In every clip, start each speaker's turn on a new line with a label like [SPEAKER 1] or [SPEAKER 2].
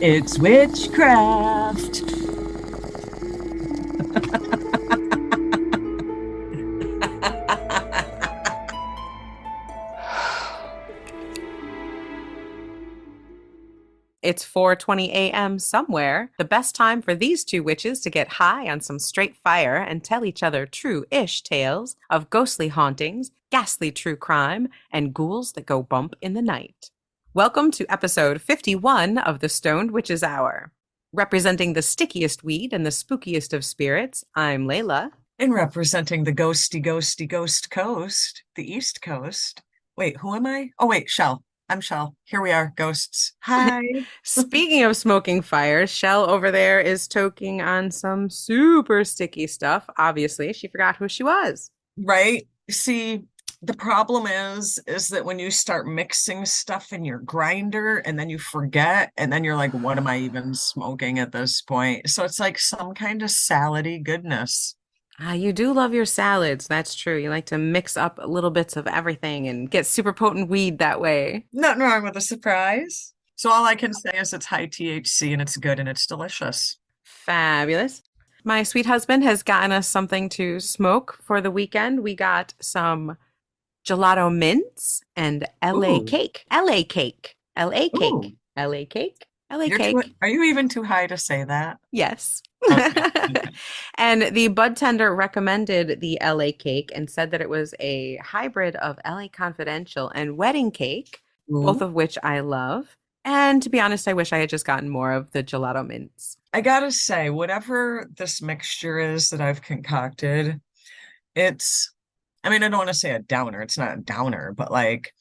[SPEAKER 1] It's witchcraft.
[SPEAKER 2] It's 4:20 a.m. somewhere, the best time for these two witches to get high on some straight fire and tell each other true-ish tales of ghostly hauntings, ghastly true crime, and ghouls that go bump in the night. Welcome to episode 51 of the Stoned Witches Hour. Representing the stickiest weed and the spookiest of spirits, I'm Laylla.
[SPEAKER 1] And representing the ghosty ghost coast, the East Coast. Wait, who am I? Oh, wait, Shell. I'm Shell. Here we are, ghosts. Hi.
[SPEAKER 2] Speaking of smoking fires, Shell over there is toking on some super sticky stuff. Obviously, she forgot who she was.
[SPEAKER 1] Right? See, the problem is that when you start mixing stuff in your grinder and then you forget, and then you're like, what am I even smoking at this point? So it's like some kind of salady goodness.
[SPEAKER 2] You do love your salads. That's true. You like to mix up little bits of everything and get super potent weed that way.
[SPEAKER 1] Nothing wrong with a surprise. So all I can say is it's high THC and it's good and it's delicious.
[SPEAKER 2] Fabulous. My sweet husband has gotten us something to smoke for the weekend. We got some gelato mints and LA
[SPEAKER 1] Ooh,
[SPEAKER 2] cake. LA cake. LA
[SPEAKER 1] ooh.
[SPEAKER 2] cake. LA cake. LA
[SPEAKER 1] You're
[SPEAKER 2] cake.
[SPEAKER 1] are you even too high to say that?
[SPEAKER 2] Yes.
[SPEAKER 1] Okay.
[SPEAKER 2] And the bud tender recommended the LA cake and said that it was a hybrid of LA Confidential and wedding cake, both
[SPEAKER 1] Ooh.
[SPEAKER 2] of which I love. And to be honest, I wish I had just gotten more of the gelato mints.
[SPEAKER 1] I gotta say, whatever this mixture is that I've concocted, it's, I mean, I don't want to say a downer. It's not a downer, but like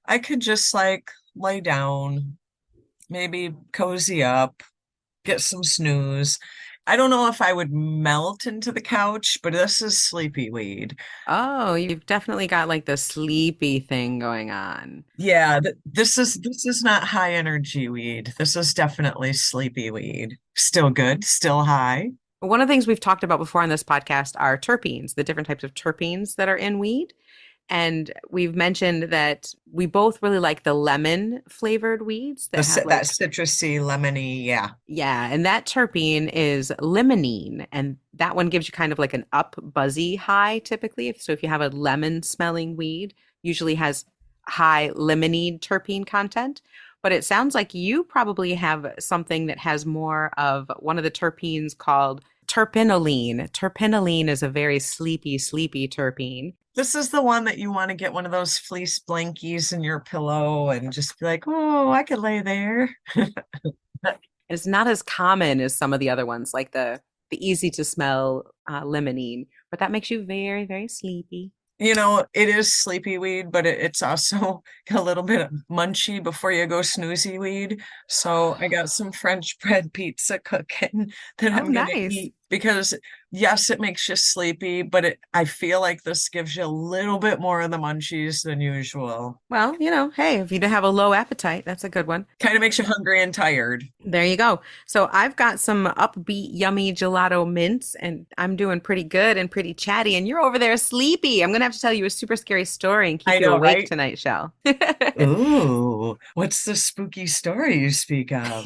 [SPEAKER 1] I could just like lay down, maybe cozy up, get some snooze. I don't know if I would melt into the couch, but this is sleepy weed.
[SPEAKER 2] Oh, you've definitely got like the sleepy thing going on.
[SPEAKER 1] Yeah, this is not high energy weed. This is definitely sleepy weed. Still good, still high.
[SPEAKER 2] One of the things we've talked about before on this podcast are terpenes, the different types of terpenes that are in weed. And we've mentioned that we both really like the lemon flavored weeds that have
[SPEAKER 1] That
[SPEAKER 2] like,
[SPEAKER 1] citrusy, lemony, yeah.
[SPEAKER 2] yeah, and that terpene is limonene. And that one gives you kind of like an up buzzy high typically. So if you have a lemon smelling weed, usually has high limonene terpene content. But it sounds like you probably have something that has more of one of the terpenes called terpinolene. Terpinolene is a very sleepy, sleepy terpene.
[SPEAKER 1] This is the one that you want to get one of those fleece blankies in your pillow and just be like, oh, I could lay there.
[SPEAKER 2] It's not as common as some of the other ones, like the easy to smell limonene, but that makes you very, very sleepy.
[SPEAKER 1] You know, it is sleepy weed, but it's also a little bit munchy before you go snoozy weed. So I got some French bread pizza cooking that
[SPEAKER 2] Oh,
[SPEAKER 1] I'm gonna
[SPEAKER 2] nice.
[SPEAKER 1] eat because yes, it makes you sleepy, but I feel like this gives you a little bit more of the munchies than usual.
[SPEAKER 2] Well, hey, if you have a low appetite, that's a good one.
[SPEAKER 1] Kind of makes you hungry and tired.
[SPEAKER 2] There you go. So I've got some upbeat, yummy gelato mints, and I'm doing pretty good and pretty chatty, and you're over there sleepy. I'm gonna have to tell you a super scary story and keep
[SPEAKER 1] I
[SPEAKER 2] you
[SPEAKER 1] know,
[SPEAKER 2] awake
[SPEAKER 1] right?
[SPEAKER 2] tonight, Shell.
[SPEAKER 1] Ooh, what's the spooky story you speak of?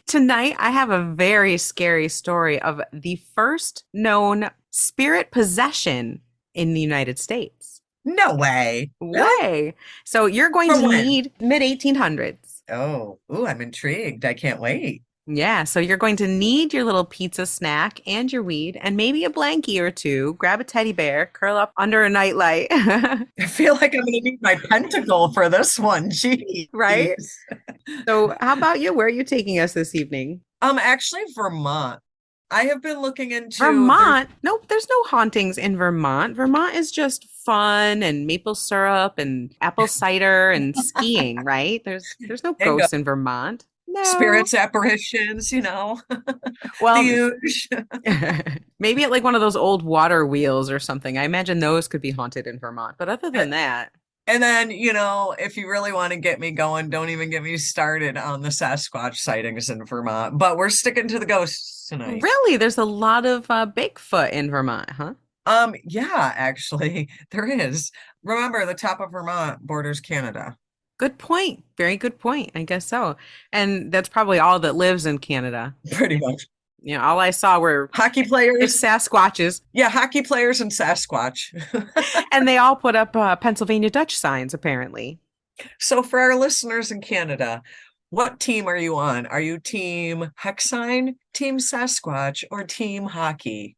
[SPEAKER 2] Tonight, I have a very scary story of the first known spirit possession in the United States.
[SPEAKER 1] No way. Really?
[SPEAKER 2] Way. So you're going to
[SPEAKER 1] From when?
[SPEAKER 2] need mid 1800s.
[SPEAKER 1] Oh, ooh, I'm intrigued. I can't wait.
[SPEAKER 2] Yeah, so you're going to need your little pizza snack and your weed and maybe a blankie or two. Grab a teddy bear, curl up under a nightlight.
[SPEAKER 1] I feel like I'm gonna need my pentacle for this one. Jeez.
[SPEAKER 2] Right? So, how about you? Where are you taking us this evening?
[SPEAKER 1] Actually, Vermont. I have been looking into there's
[SPEAKER 2] Vermont? Nope, there's no hauntings in Vermont. Vermont is just fun and maple syrup and apple cider and skiing, right? There's no
[SPEAKER 1] and
[SPEAKER 2] ghosts in Vermont. No.
[SPEAKER 1] spirits, apparitions, the
[SPEAKER 2] Well,
[SPEAKER 1] usual.
[SPEAKER 2] maybe at like one of those old water wheels or something. I imagine those could be haunted in Vermont. But other than that,
[SPEAKER 1] And then, if you really want to get me going, don't even get me started on the Sasquatch sightings in Vermont. But we're sticking to the ghosts tonight.
[SPEAKER 2] really, there's a lot of Bigfoot in Vermont, huh?
[SPEAKER 1] Yeah, actually, there is. Remember, the top of Vermont borders Canada.
[SPEAKER 2] Good point. Very good point. I guess so. And that's probably all that lives in Canada.
[SPEAKER 1] Pretty much.
[SPEAKER 2] You know, all I saw were
[SPEAKER 1] Hockey
[SPEAKER 2] it's
[SPEAKER 1] players.
[SPEAKER 2] Sasquatches,
[SPEAKER 1] Yeah, hockey players and Sasquatch.
[SPEAKER 2] and they all put up Pennsylvania Dutch signs, apparently.
[SPEAKER 1] So for our listeners in Canada, what team are you on? Are you team Hexine, team Sasquatch, or team hockey?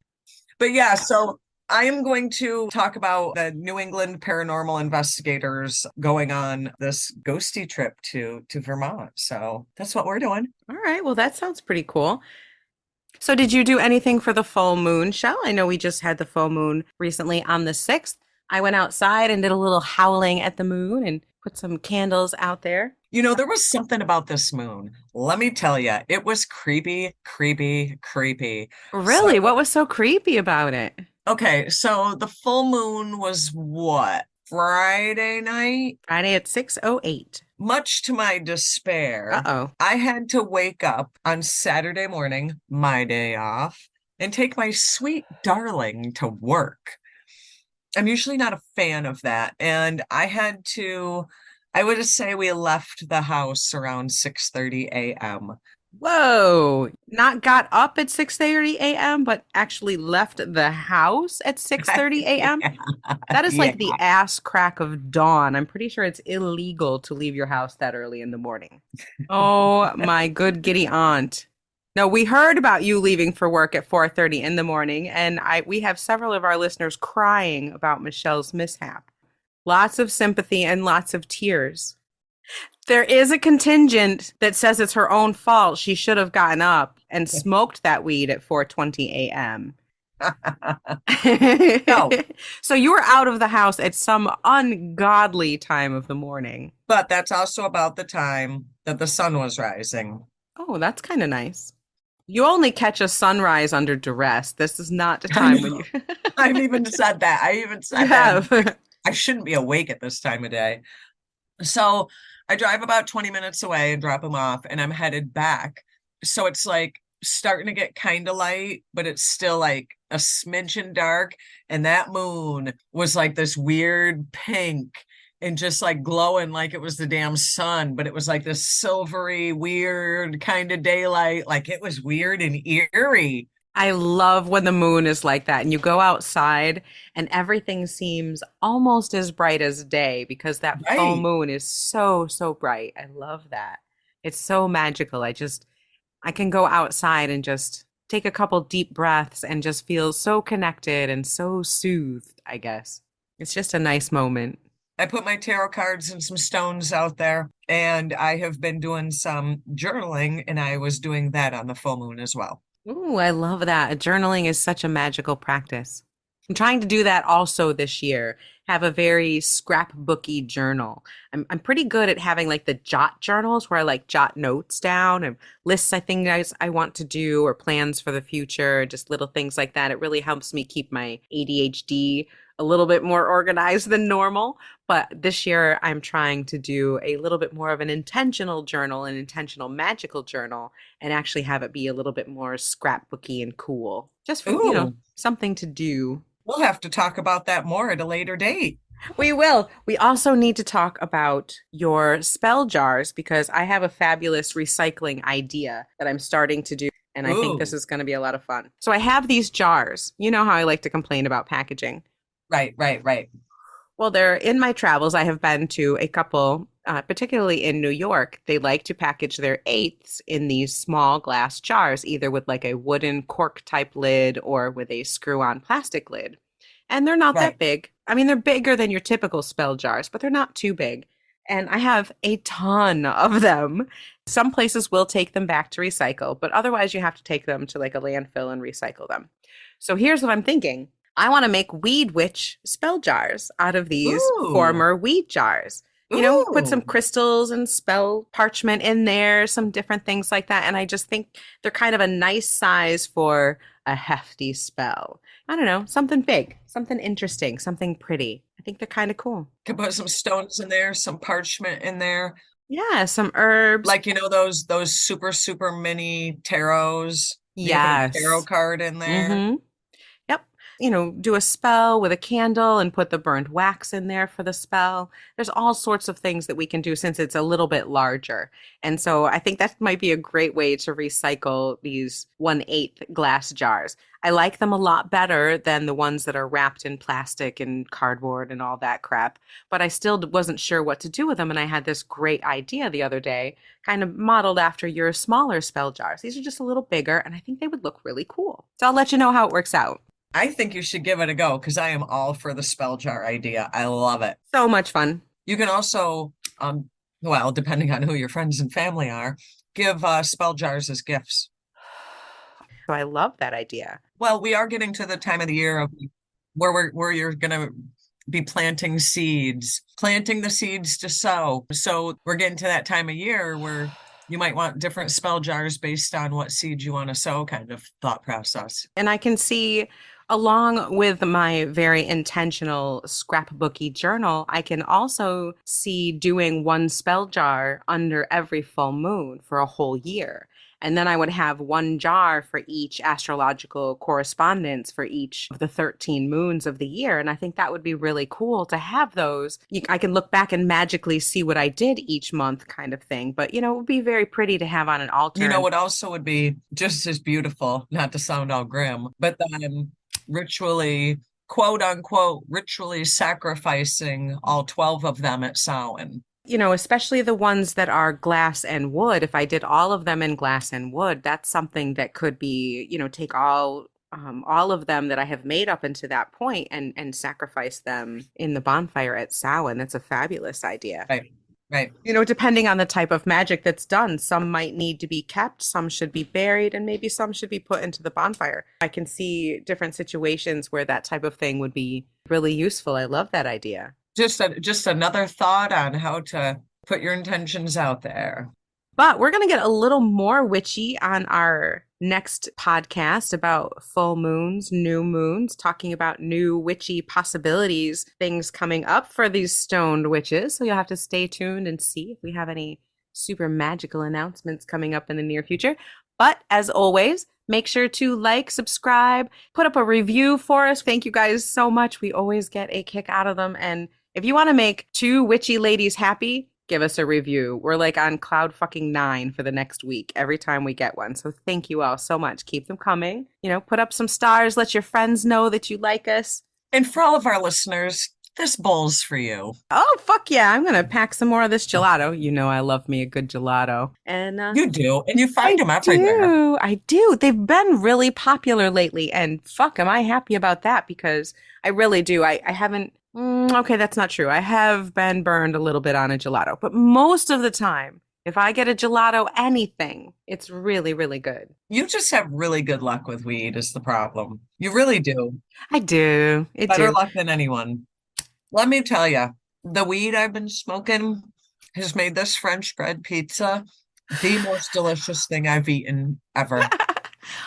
[SPEAKER 1] But yeah, so I am going to talk about the New England paranormal investigators going on this ghosty trip to Vermont. So that's what we're doing.
[SPEAKER 2] All right. Well, that sounds pretty cool. So, did you do anything for the full moon show? I know we just had the full moon recently on the 6th. I went outside and did a little howling at the moon and put some candles out there.
[SPEAKER 1] You know, there was something about this moon. Let me tell you, it was creepy, creepy, creepy. So,
[SPEAKER 2] Really? What was so creepy about it?
[SPEAKER 1] okay, so the full moon was what? Friday night?
[SPEAKER 2] Friday at 6:08.
[SPEAKER 1] Much to my despair,
[SPEAKER 2] Uh-oh.
[SPEAKER 1] I had to wake up on Saturday morning, my day off, and take my sweet darling to work. I'm usually not a fan of that. And I would say we left the house around 6:30 a.m.
[SPEAKER 2] Whoa. Not got up at 6:30 a.m., but actually left the house at 6:30 a.m.?
[SPEAKER 1] Yeah.
[SPEAKER 2] That is
[SPEAKER 1] Yeah.
[SPEAKER 2] like the ass crack of dawn. I'm pretty sure it's illegal to leave your house that early in the morning. Oh, my good giddy aunt. No, we heard about you leaving for work at 4:30 in the morning, and we have several of our listeners crying about Michelle's mishap. Lots of sympathy and lots of tears. There is a contingent that says it's her own fault. She should have gotten up and smoked that weed at 4:20 a.m.
[SPEAKER 1] No,
[SPEAKER 2] So you were out of the house at some ungodly time of the morning.
[SPEAKER 1] but that's also about the time that the sun was rising.
[SPEAKER 2] Oh, that's kind of nice. You only catch a sunrise under duress. This is not the
[SPEAKER 1] I
[SPEAKER 2] time when
[SPEAKER 1] know.
[SPEAKER 2] you
[SPEAKER 1] I've even said that. I even
[SPEAKER 2] you
[SPEAKER 1] said that.
[SPEAKER 2] have.
[SPEAKER 1] I shouldn't be awake at this time of day. So I drive about 20 minutes away and drop him off, and I'm headed back. So it's like starting to get kind of light, but it's still like a smidgen dark. And that moon was like this weird pink and just like glowing like it was the damn sun, but it was like this silvery, weird kind of daylight. Like it was weird and eerie.
[SPEAKER 2] I love when the moon is like that and you go outside and everything seems almost as bright as day because that full
[SPEAKER 1] Right.
[SPEAKER 2] moon is so, so bright. I love that. It's so magical. I can go outside and just take a couple deep breaths and just feel so connected and so soothed, I guess. It's just a nice moment.
[SPEAKER 1] I put my tarot cards and some stones out there, and I have been doing some journaling, and I was doing that on the full moon as well.
[SPEAKER 2] Ooh, I love that. Journaling is such a magical practice. I'm trying to do that also this year. Have a very scrapbooky journal. I'm pretty good at having like the jot journals where I like jot notes down and lists I think I want to do or plans for the future, just little things like that. It really helps me keep my ADHD a little bit more organized than normal. But this year I'm trying to do a little bit more of an intentional journal, an intentional magical journal, and actually have it be a little bit more scrapbooky and cool. Just for,
[SPEAKER 1] Ooh,
[SPEAKER 2] something to do.
[SPEAKER 1] we'll have to talk about that more at a later date.
[SPEAKER 2] We will. We also need to talk about your spell jars because I have a fabulous recycling idea that I'm starting to do. And I think this
[SPEAKER 1] Ooh,
[SPEAKER 2] is going to be a lot of fun. So I have these jars. You know how I like to complain about packaging.
[SPEAKER 1] right, right, right.
[SPEAKER 2] Well, they're in my travels. I have been to a couple, particularly in New York. They like to package their eighths in these small glass jars, either with like a wooden cork type lid or with a screw on plastic lid. And they're not that
[SPEAKER 1] Right.
[SPEAKER 2] big. I mean, they're bigger than your typical spell jars, but they're not too big. And I have a ton of them. Some places will take them back to recycle, but otherwise you have to take them to like a landfill and recycle them. So here's what I'm thinking. I want to make weed witch spell jars out of these
[SPEAKER 1] Ooh,
[SPEAKER 2] former weed jars. Put some
[SPEAKER 1] ooh.
[SPEAKER 2] crystals and spell parchment in there, some different things like that. And I just think they're kind of a nice size for a hefty spell. I don't know, something big, something interesting, something pretty. I think they're kind of cool.
[SPEAKER 1] Could put some stones in there, some parchment in there.
[SPEAKER 2] Yeah, some herbs.
[SPEAKER 1] Like, those super, super mini tarots. You can put a tarot
[SPEAKER 2] Yes.
[SPEAKER 1] card in there.
[SPEAKER 2] Mm-hmm. Yep. do a spell with a candle and put the burned wax in there for the spell. There's all sorts of things that we can do since it's a little bit larger. And so I think that might be a great way to recycle these 1/8 glass jars. I like them a lot better than the ones that are wrapped in plastic and cardboard and all that crap. But I still wasn't sure what to do with them. And I had this great idea the other day, kind of modeled after your smaller spell jars. These are just a little bigger, and I think they would look really cool. So I'll let you know how it works out.
[SPEAKER 1] I think you should give it a go because I am all for the spell jar idea. I love it.
[SPEAKER 2] So much fun.
[SPEAKER 1] You can also, well, depending on who your friends and family are, give spell jars as gifts.
[SPEAKER 2] So I love that idea.
[SPEAKER 1] Well, we are getting to the time of the year of where you're gonna be planting the seeds to sow. So we're getting to that time of year where you might want different spell jars based on what seeds you want to sow, kind of thought process.
[SPEAKER 2] And I can see, along with my very intentional scrapbooky journal, I can also see doing one spell jar under every full moon for a whole year. And then I would have one jar for each astrological correspondence for each of the 13 moons of the year. And I think that would be really cool to have those. I can look back and magically see what I did each month, kind of thing. But, it would be very pretty to have on an altar.
[SPEAKER 1] You know what also would be just as beautiful, not to sound all grim, but then ritually, quote unquote, ritually sacrificing all 12 of them at Samhain.
[SPEAKER 2] Especially the ones that are glass and wood. If I did all of them in glass and wood, that's something that could be, take all of them that I have made up into that point and sacrifice them in the bonfire at Samhain. That's a fabulous idea.
[SPEAKER 1] Right. Right.
[SPEAKER 2] Depending on the type of magic that's done, some might need to be kept, some should be buried, and maybe some should be put into the bonfire. I can see different situations where that type of thing would be really useful. I love that idea.
[SPEAKER 1] Just another thought on how to put your intentions out there.
[SPEAKER 2] But we're going to get a little more witchy on our next podcast about full moons, new moons, talking about new witchy possibilities, things coming up for these stoned witches. So you'll have to stay tuned and see if we have any super magical announcements coming up in the near future. But as always, make sure to like, subscribe, put up a review for us. Thank you guys so much. We always get a kick out of them. And if you want to make two witchy ladies happy, give us a review. We're like on cloud fucking 9 for the next week every time we get one. So thank you all so much. Keep them coming. Put up some stars. Let your friends know that you like us.
[SPEAKER 1] And for all of our listeners, this bowl's for you.
[SPEAKER 2] Oh, fuck yeah. I'm going to pack some more of this gelato. I love me a good gelato. And
[SPEAKER 1] you do. And you find them everywhere.
[SPEAKER 2] I do. They've been really popular lately. And fuck, am I happy about that? Because I really do. I haven't. Okay, that's not true. I have been burned a little bit on a gelato. But most of the time, if I get a gelato, anything, it's really, really good.
[SPEAKER 1] You just have really good luck with weed is the problem. You really do.
[SPEAKER 2] I do.
[SPEAKER 1] Better luck than anyone. Let me tell you, the weed I've been smoking has made this French bread pizza the most delicious thing I've eaten ever.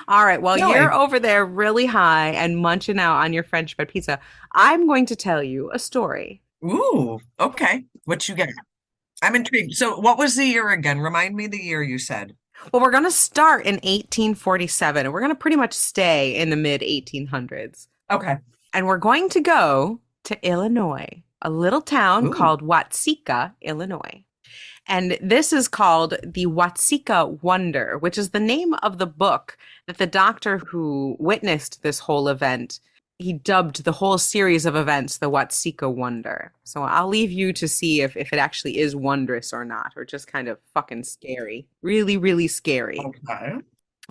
[SPEAKER 2] All right. Well, you're over there really high and munching out on your French bread pizza. I'm going to tell you a story.
[SPEAKER 1] Ooh, okay. What you got? I'm intrigued. So what was the year again? Remind me the year you said.
[SPEAKER 2] Well, we're going to start in 1847, and we're going to pretty much stay in the mid 1800s.
[SPEAKER 1] Okay.
[SPEAKER 2] And we're going to go to Illinois, a little town called Watseka, Illinois. And this is called the Watseka Wonder, which is the name of the book that the doctor who witnessed this whole event, he dubbed the whole series of events the Watseka Wonder. So I'll leave you to see if it actually is wondrous or not, or just kind of fucking scary. Really, really scary.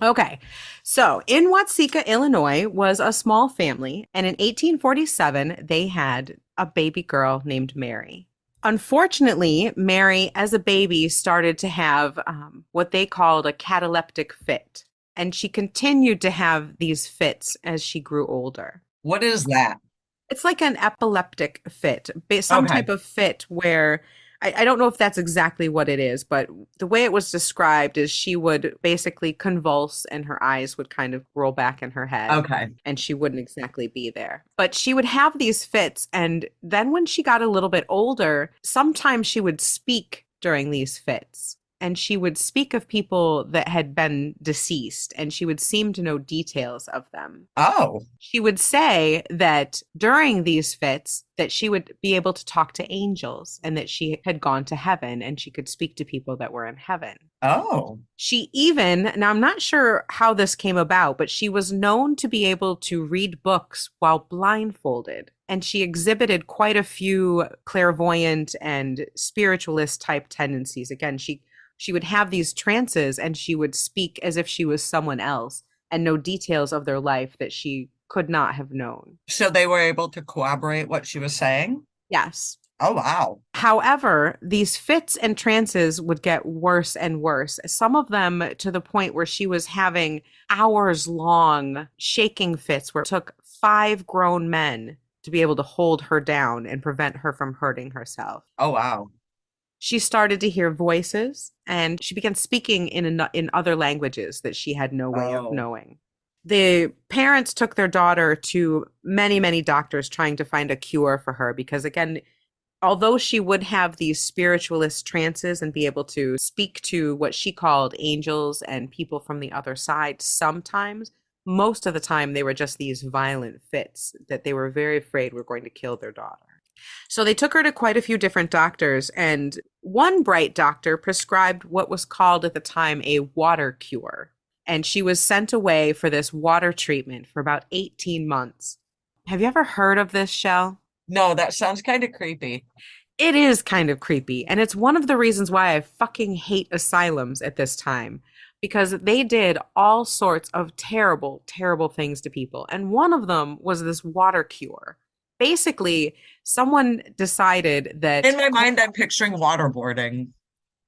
[SPEAKER 2] Okay. So in Watseka, Illinois was a small family, and in 1847, they had a baby girl named Mary. Unfortunately, Mary, as a baby, started to have what they called a cataleptic fit. And she continued to have these fits as she grew older.
[SPEAKER 1] What is that?
[SPEAKER 2] It's like an epileptic fit, some type of fit where I don't know if that's exactly what it is, but the way it was described is she would basically convulse and her eyes would kind of roll back in her head.
[SPEAKER 1] Okay.
[SPEAKER 2] And she wouldn't exactly be there. But she would have these fits. And then when she got a little bit older, sometimes she would speak during these fits. and she would speak of people that had been deceased, and she would seem to know details of them.
[SPEAKER 1] Oh,
[SPEAKER 2] She would say that during these fits that she would be able to talk to angels and that she had gone to heaven and she could speak to people that were in heaven.
[SPEAKER 1] oh,
[SPEAKER 2] She even, now I'm not sure how this came about, but she was known to be able to read books while blindfolded. And she exhibited quite a few clairvoyant and spiritualist type tendencies. Again, she would have these trances and she would speak as if she was someone else and know details of their life that she could not have known.
[SPEAKER 1] so they were able to corroborate what she was saying?
[SPEAKER 2] Yes.
[SPEAKER 1] Oh, wow.
[SPEAKER 2] However, these fits and trances would get worse and worse. Some of them to the point where she was having hours long shaking fits where it took 5 grown men to be able to hold her down and prevent her from hurting herself.
[SPEAKER 1] Oh, wow.
[SPEAKER 2] She started to hear voices and she began speaking in other languages that she had no way of knowing. The parents took their daughter to many, many doctors trying to find a cure for her because, again, although she would have these spiritualist trances and be able to speak to what she called angels and people from the other side, sometimes, most of the time, they were just these violent fits that they were very afraid were going to kill their daughter. So they took her to quite a few different doctors, and one bright doctor prescribed what was called at the time a water cure. And she was sent away for this water treatment for about 18 months. Have you ever heard of this, Shell?
[SPEAKER 1] No, that sounds kind of creepy.
[SPEAKER 2] It is kind of creepy. And it's one of the reasons why I fucking hate asylums at this time, because they did all sorts of terrible, terrible things to people. And one of them was this water cure. Basically, someone decided that.
[SPEAKER 1] In my mind, I'm picturing waterboarding.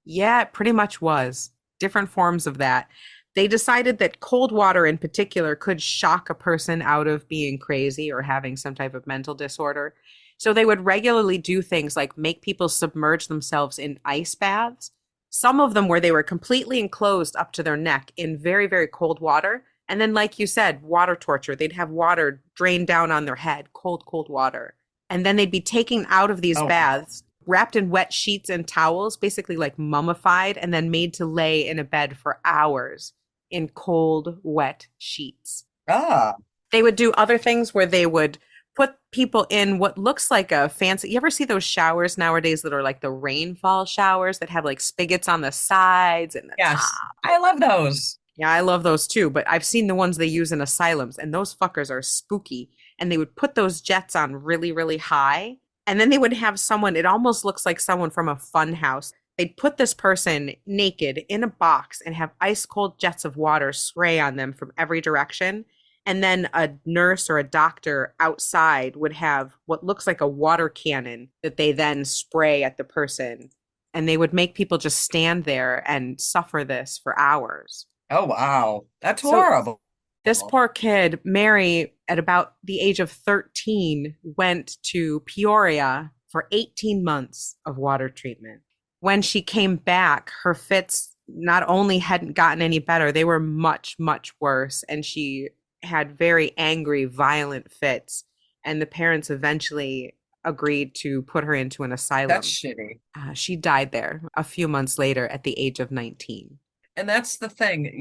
[SPEAKER 2] Yeah, it pretty much was. Different forms of that. They decided that cold water in particular could shock a person out of being crazy or having some type of mental disorder. So they would regularly do things like make people submerge themselves in ice baths. Some of them where they were completely enclosed up to their neck in very, very cold water. And then, like you said, water torture. They'd have water drained down on their head, cold, cold water. And then they'd be taken out of these baths, wrapped in wet sheets and towels, basically like mummified, and then made to lay in a bed for hours in cold, wet sheets.
[SPEAKER 1] Ah.
[SPEAKER 2] They would do other things where they would put people in what looks like a fancy, you ever see those showers nowadays that are like the rainfall showers that have like spigots on the sides and the
[SPEAKER 1] Yes,
[SPEAKER 2] top?
[SPEAKER 1] I love those.
[SPEAKER 2] Yeah, I love those too, but I've seen the ones they use in asylums, and those fuckers are spooky. And they would put those jets on really, really high, and then they would have someone, it almost looks like someone from a fun house. They'd put this person naked in a box and have ice cold jets of water spray on them from every direction. And then a nurse or a doctor outside would have what looks like a water cannon that they then spray at the person. And they would make people just stand there and suffer this for hours.
[SPEAKER 1] Oh, wow. That's
[SPEAKER 2] So
[SPEAKER 1] horrible.
[SPEAKER 2] this poor kid, Mary, at about the age of 13, went to Peoria for 18 months of water treatment. When she came back, her fits not only hadn't gotten any better, they were much, much worse. And she had very angry, violent fits. And the parents eventually agreed to put her into an asylum.
[SPEAKER 1] That's shitty.
[SPEAKER 2] She died there a few months later at the age of 19.
[SPEAKER 1] And that's the thing,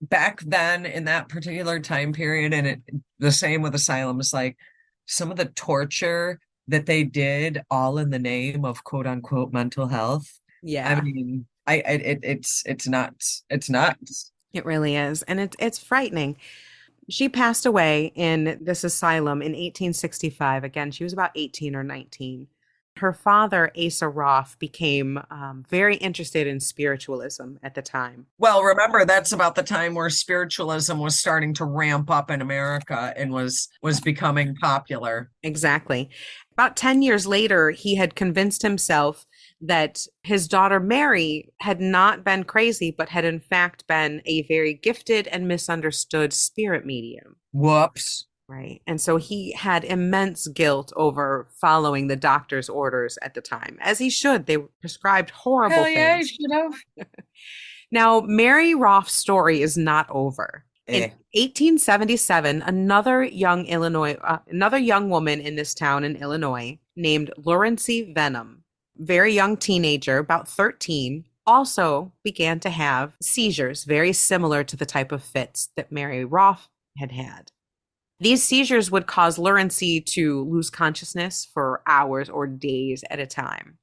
[SPEAKER 1] back then in that particular time period, and the same with asylums, like some of the torture that they did all in the name of quote unquote mental health.
[SPEAKER 2] Yeah.
[SPEAKER 1] I mean, it's nuts. It's nuts.
[SPEAKER 2] It really is. And it's frightening. She passed away in this asylum in 1865. Again, she was about 18 or 19. Her father, Asa Roth, became very interested in spiritualism at the time.
[SPEAKER 1] Well, remember, that's about the time where spiritualism was starting to ramp up in America and was becoming popular.
[SPEAKER 2] Exactly. About 10 years later, he had convinced himself that his daughter Mary had not been crazy, but had in fact been a very gifted and misunderstood spirit medium.
[SPEAKER 1] Whoops.
[SPEAKER 2] Right. And so he had immense guilt over following the doctor's orders at the time, as he should. They prescribed horrible
[SPEAKER 1] Hell yeah,
[SPEAKER 2] things.
[SPEAKER 1] he should have.
[SPEAKER 2] Now, Mary Roth's story is not over. In 1877, another young woman in this town in Illinois named Laurency Venom, very young teenager, about 13, also began to have seizures very similar to the type of fits that Mary Roth had had. These seizures would cause Lurency to lose consciousness for hours or days at a time.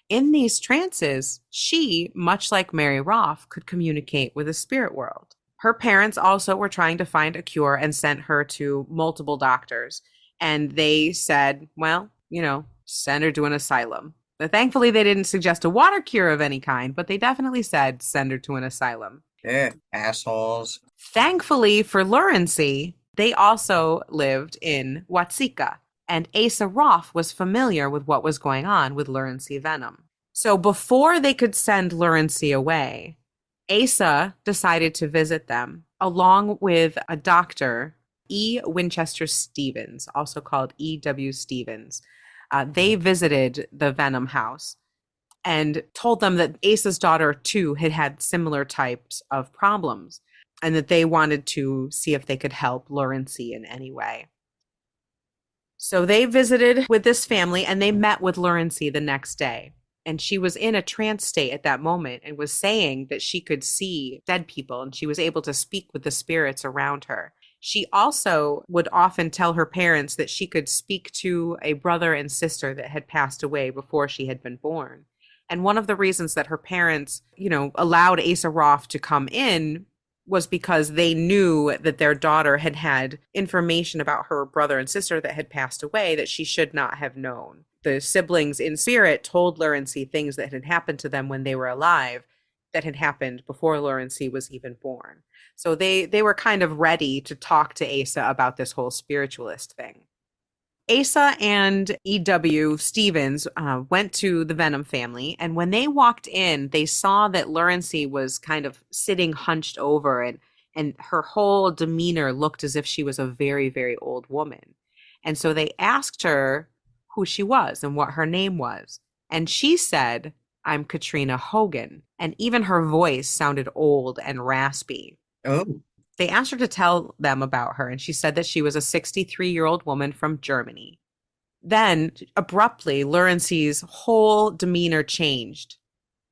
[SPEAKER 2] In these trances, she, much like Mary Roth, could communicate with the spirit world. Her parents also were trying to find a cure and sent her to multiple doctors. And they said, well, send her to an asylum. But thankfully, they didn't suggest a water cure of any kind, but they definitely said send her to an asylum.
[SPEAKER 1] Assholes.
[SPEAKER 2] Thankfully for Lurency, they also lived in Watseka, and Asa Roth was familiar with what was going on with Lurency venom. So before they could send Lurency away, Asa decided to visit them along with a doctor, E. Winchester Stevens, also called E.W. Stevens. They visited the Venom house and told them that Asa's daughter, too, had had similar types of problems and that they wanted to see if they could help Lurency in any way. So they visited with this family and they met with Lurency the next day. And she was in a trance state at that moment and was saying that she could see dead people and she was able to speak with the spirits around her. She also would often tell her parents that she could speak to a brother and sister that had passed away before she had been born. And one of the reasons that her parents, allowed Asa Roth to come in was because they knew that their daughter had had information about her brother and sister that had passed away that she should not have known. The siblings in spirit told Lurency things that had happened to them when they were alive that had happened before Lurency was even born. So they were kind of ready to talk to Asa about this whole spiritualist thing. Asa and E.W. Stevens went to the Venom family, and when they walked in, they saw that Lurency was kind of sitting hunched over, and her whole demeanor looked as if she was a very, very old woman. And so they asked her who she was and what her name was. And she said, "I'm Katrina Hogan." And even her voice sounded old and raspy.
[SPEAKER 1] Oh.
[SPEAKER 2] They asked her to tell them about her, and she said that she was a 63-year-old woman from Germany. Then, abruptly, Lurency's whole demeanor changed,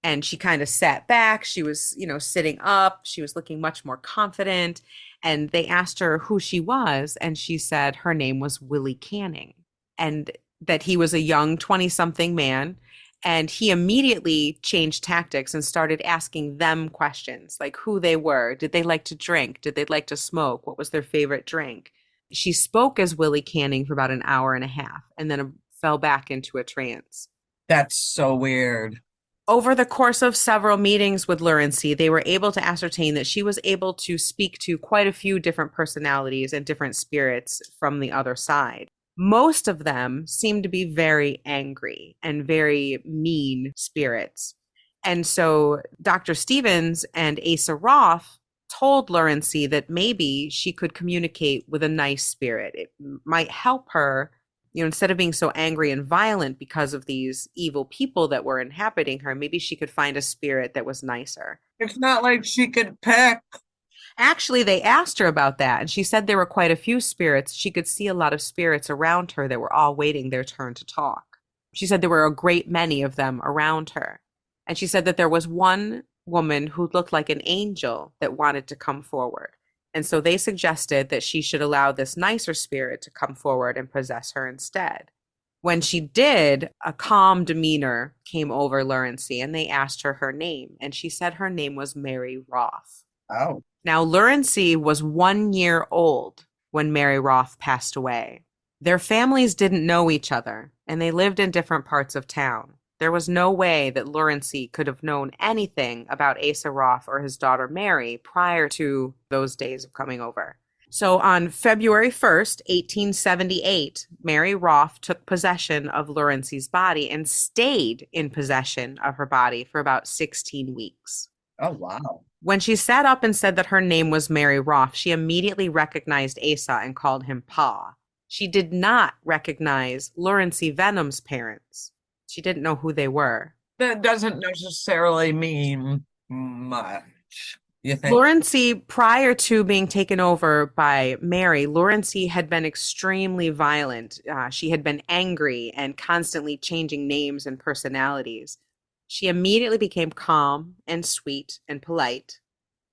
[SPEAKER 2] and she kind of sat back. She was, sitting up. She was looking much more confident, and they asked her who she was, and she said her name was Willie Canning, and that he was a young 20-something man. And he immediately changed tactics and started asking them questions, like who they were. Did they like to drink? Did they like to smoke? What was their favorite drink? She spoke as Willie Canning for about an hour and a half and then fell back into a trance.
[SPEAKER 1] That's so weird.
[SPEAKER 2] Over the course of several meetings with Lurency, they were able to ascertain that she was able to speak to quite a few different personalities and different spirits from the other side. Most of them seem to be very angry and very mean spirits. And so Dr. Stevens and Asa Roth told Lurency that maybe she could communicate with a nice spirit. It might help her, instead of being so angry and violent because of these evil people that were inhabiting her, maybe she could find a spirit that was nicer.
[SPEAKER 1] It's not like she could pick.
[SPEAKER 2] Actually, they asked her about that, and she said there were quite a few spirits. She could see a lot of spirits around her that were all waiting their turn to talk. She said there were a great many of them around her. And she said that there was one woman who looked like an angel that wanted to come forward. And so they suggested that she should allow this nicer spirit to come forward and possess her instead. When she did, a calm demeanor came over Lurency, and they asked her name. And she said her name was Mary Roth.
[SPEAKER 1] Oh.
[SPEAKER 2] Now, Lurency was 1 year old when Mary Roth passed away. Their families didn't know each other, and they lived in different parts of town. There was no way that Lurency could have known anything about Asa Roth or his daughter Mary prior to those days of coming over. So on February 1st, 1878, Mary Roth took possession of Lurency's body and stayed in possession of her body for about 16 weeks.
[SPEAKER 1] Oh, wow.
[SPEAKER 2] When she sat up and said that her name was Mary Roth, she immediately recognized Asa and called him Pa. She did not recognize Lurency Venom's parents. She didn't know who they were.
[SPEAKER 1] That doesn't necessarily mean much, you think?
[SPEAKER 2] Lurency, prior to being taken over by Mary, Lurency had been extremely violent. She had been angry and constantly changing names and personalities. She immediately became calm and sweet and polite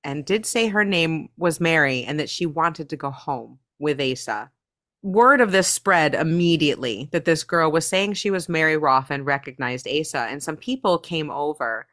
[SPEAKER 2] and did say her name was Mary and that she wanted to go home with Asa. Word of this spread immediately that this girl was saying she was Mary Roth and recognized Asa, and some people came over.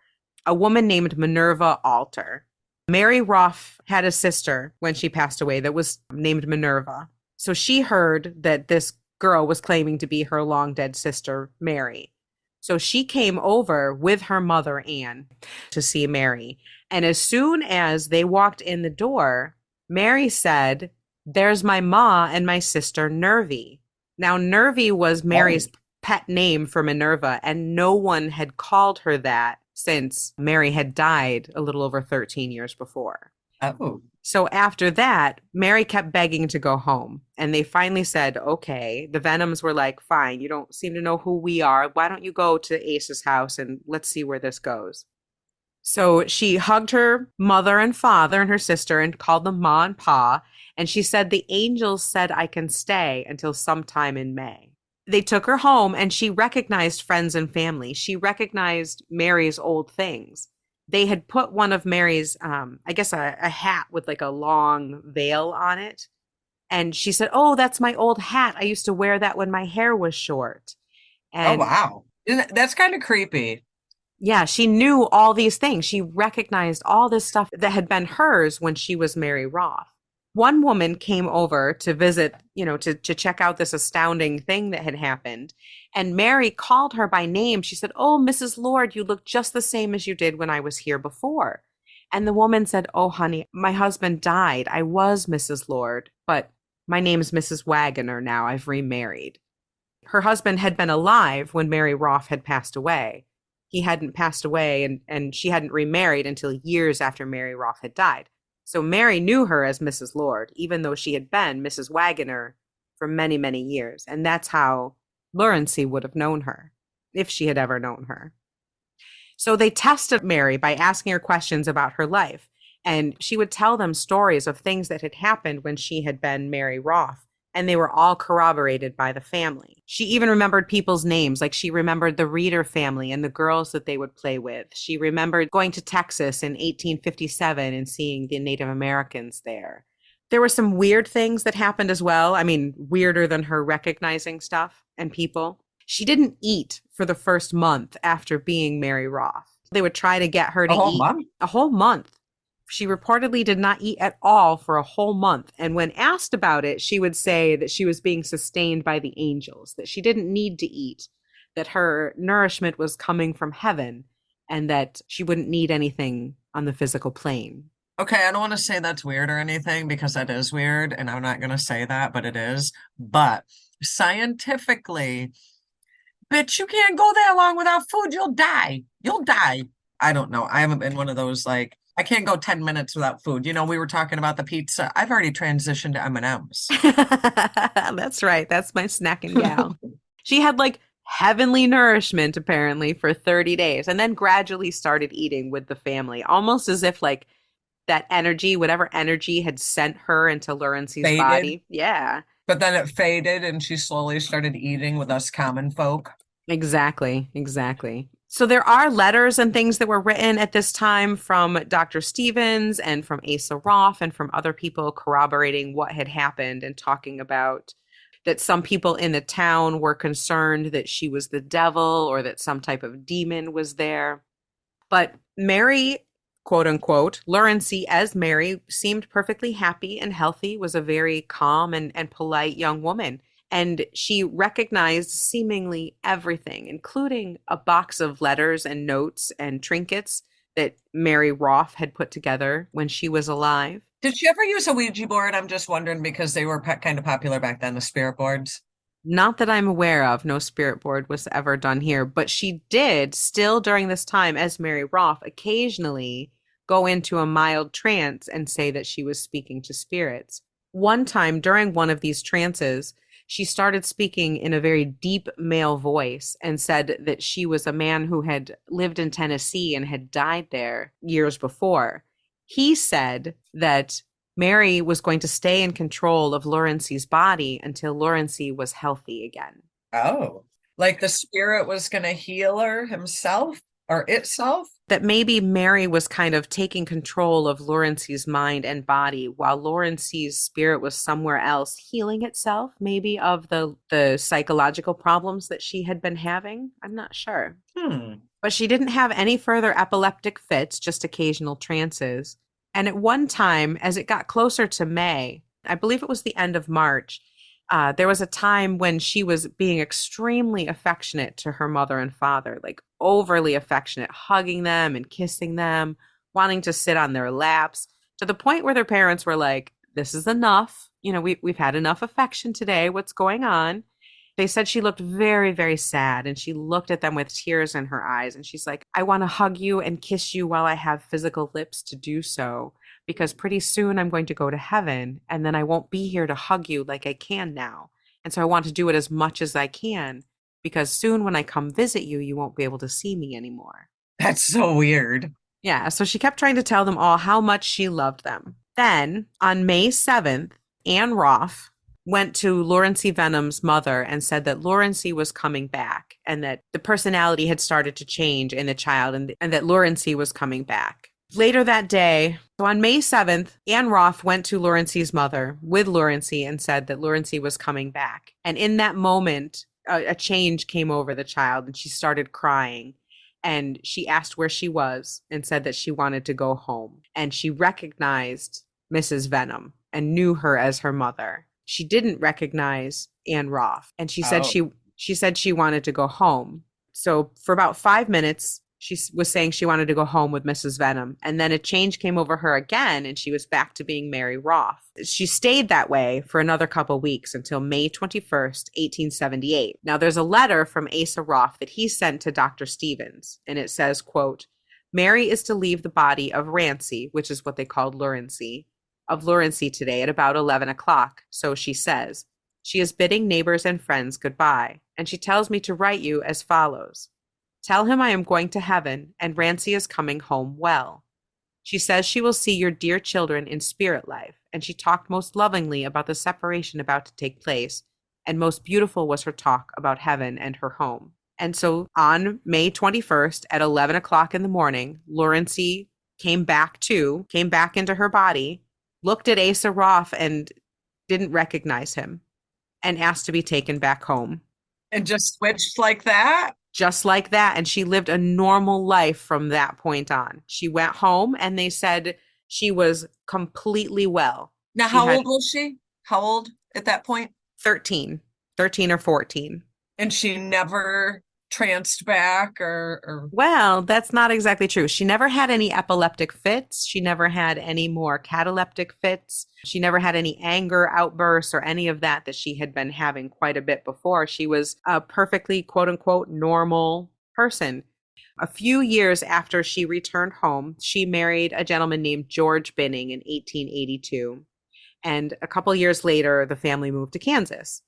[SPEAKER 2] A woman named Minerva Alter. Mary Roth had a sister when she passed away that was named Minerva. So she heard that this girl was claiming to be her long dead sister, Mary. So she came over with her mother, Anne, to see Mary. And as soon as they walked in the door, Mary said, "There's my ma and my sister, Nervy." Now, Nervy was Mary's pet name for Minerva, and no one had called her that since Mary had died a little over 13 years before.
[SPEAKER 1] Oh.
[SPEAKER 2] So after that, Mary kept begging to go home. And they finally said, okay. The Venoms were like, fine, you don't seem to know who we are. Why don't you go to Ace's house and let's see where this goes? So she hugged her mother and father and her sister and called them Ma and Pa. And she said, the angels said I can stay until sometime in May. They took her home and she recognized friends and family. She recognized Mary's old things. They had put one of Mary's, I guess a hat with like a long veil on it. And she said, oh, that's my old hat. I used to wear that when my hair was short.
[SPEAKER 1] Oh,
[SPEAKER 2] And
[SPEAKER 1] wow. That's kind of creepy.
[SPEAKER 2] yeah, she knew all these things. She recognized all this stuff that had been hers when she was Mary Roth. One woman came over to visit, to check out this astounding thing that had happened. And Mary called her by name. She said, oh, Mrs. Lord, you look just the same as you did when I was here before. And the woman said, oh, honey, my husband died. I was Mrs. Lord, but my name's Mrs. Wagoner now. I've remarried. Her husband had been alive when Mary Roth had passed away. He hadn't passed away, and she hadn't remarried until years after Mary Roth had died. So Mary knew her as Mrs. Lord, even though she had been Mrs. Wagoner for many, many years. And that's how Laurency would have known her, if she had ever known her. So they tested Mary by asking her questions about her life. And she would tell them stories of things that had happened when she had been Mary Roth. And they were all corroborated by the family. She even remembered people's names, like she remembered the Reeder family and the girls that they would play with. She remembered going to Texas in 1857 and seeing the Native Americans there. There were some weird things that happened as well. I mean, weirder than her recognizing stuff and people. She didn't eat for the first month after being Mary Roth. They would try to get her to
[SPEAKER 1] A whole
[SPEAKER 2] eat
[SPEAKER 1] month?
[SPEAKER 2] a whole month. She reportedly did not eat at all for a whole month. And when asked about it, she would say that she was being sustained by the angels, that she didn't need to eat, that her nourishment was coming from heaven, and that she wouldn't need anything on the physical plane.
[SPEAKER 1] Okay, I don't want to say that's weird or anything because that is weird, and I'm not going to say that, but it is. But scientifically, bitch, you can't go that long without food. You'll die. You'll die. I don't know. I haven't been one of those like I can't go 10 minutes without food. We were talking about the pizza. I've already transitioned to M&Ms.
[SPEAKER 2] That's right. That's my snacking gal. She had like heavenly nourishment apparently for 30 days and then gradually started eating with the family, almost as if like that energy, whatever energy had sent her into Laurency's
[SPEAKER 1] Faded,
[SPEAKER 2] body. Yeah.
[SPEAKER 1] but then it faded and she slowly started eating with us common folk.
[SPEAKER 2] Exactly. Exactly. So there are letters and things that were written at this time from Dr. Stevens and from Asa Roth and from other people corroborating what had happened and talking about that some people in the town were concerned that she was the devil or that some type of demon was there. But Mary, quote unquote, Laurency as Mary seemed perfectly happy and healthy, was a very calm and polite young woman. And she recognized seemingly everything, including a box of letters and notes and trinkets that Mary Roth had put together when she was alive.
[SPEAKER 1] Did she ever use a Ouija board? I'm just wondering because they were kind of popular back then, the spirit boards.
[SPEAKER 2] Not that I'm aware of. No spirit board was ever done here, but she did still during this time as Mary Roth occasionally go into a mild trance and say that she was speaking to spirits. One time during one of these trances, she started speaking in a very deep male voice and said that she was a man who had lived in Tennessee and had died there years before. He said that Mary was going to stay in control of Laurency's body until Laurency was healthy again.
[SPEAKER 1] Oh, like the spirit was going to heal her himself? or itself.
[SPEAKER 2] That maybe Mary was kind of taking control of Lawrence's mind and body while Lawrence's spirit was somewhere else healing itself, maybe of the psychological problems that she had been having. I'm not sure.
[SPEAKER 1] Hmm.
[SPEAKER 2] But she didn't have any further epileptic fits, just occasional trances. And at one time, as it got closer to May, I believe it was the end of March, there was a time when she was being extremely affectionate to her mother and father, like overly affectionate, hugging them and kissing them, wanting to sit on their laps, to the point where their parents were like, "This is enough. You know, we've had enough affection today. What's going on?" They said she looked very, very sad, and she looked at them with tears in her eyes. And she's like, "I want to hug you and kiss you while I have physical lips to do so, because pretty soon I'm going to go to heaven, and then I won't be here to hug you like I can now. And so I want to do it as much as I can, because soon when I come visit you, you won't be able to see me anymore."
[SPEAKER 1] That's so weird.
[SPEAKER 2] Yeah, so she kept trying to tell them all how much she loved them. Then, on May 7th, Anne Roth went to Lawrence Venom's mother and said that Lawrence was coming back and that the personality had started to change in the child, and that Lawrence was coming back. Later that day, so on May 7th, Anne Roth went to Lawrence's mother with Lawrence and said that Lawrence was coming back. And in that moment, a change came over the child and she started crying. And she asked where she was and said that she wanted to go home. And she recognized Mrs. Venom and knew her as her mother. She didn't recognize Anne Roth, and she said
[SPEAKER 1] Oh.
[SPEAKER 2] she said she wanted to go home. So for about 5 minutes, she was saying she wanted to go home with Mrs. Venom, and then a change came over her again, and she was back to being Mary Roth. She stayed that way for another couple weeks until May 21st, 1878. Now, there's a letter from Asa Roth that he sent to Dr. Stevens, and it says, quote, "Mary is to leave the body of Rancy," which is what they called Lawrence today at about 11 o'clock, so she says. "She is bidding neighbors and friends goodbye, and she tells me to write you as follows. Tell him I am going to heaven, and Rancy is coming home well. She says she will see your dear children in spirit life, and she talked most lovingly about the separation about to take place, and most beautiful was her talk about heaven and her home." And so on May 21st at 11 o'clock in the morning, Lawrence came back into her body, looked at Asa Roth and didn't recognize him, and asked to be taken back home.
[SPEAKER 1] And just switched like that?
[SPEAKER 2] Just like that. And she lived a normal life from that point on. She went home and they said she was completely well.
[SPEAKER 1] Now,
[SPEAKER 2] She
[SPEAKER 1] how
[SPEAKER 2] had
[SPEAKER 1] old was she? How old at that point?
[SPEAKER 2] 13, 13 or 14.
[SPEAKER 1] And she never tranced back or
[SPEAKER 2] Well, that's not exactly true. She never had any epileptic fits. She never had any more cataleptic fits. She never had any anger outbursts or any of that she had been having quite a bit before. She was a perfectly, quote unquote, normal person. A few years after she returned home, she married a gentleman named George Binning in 1882. And a couple years later, the family moved to Kansas.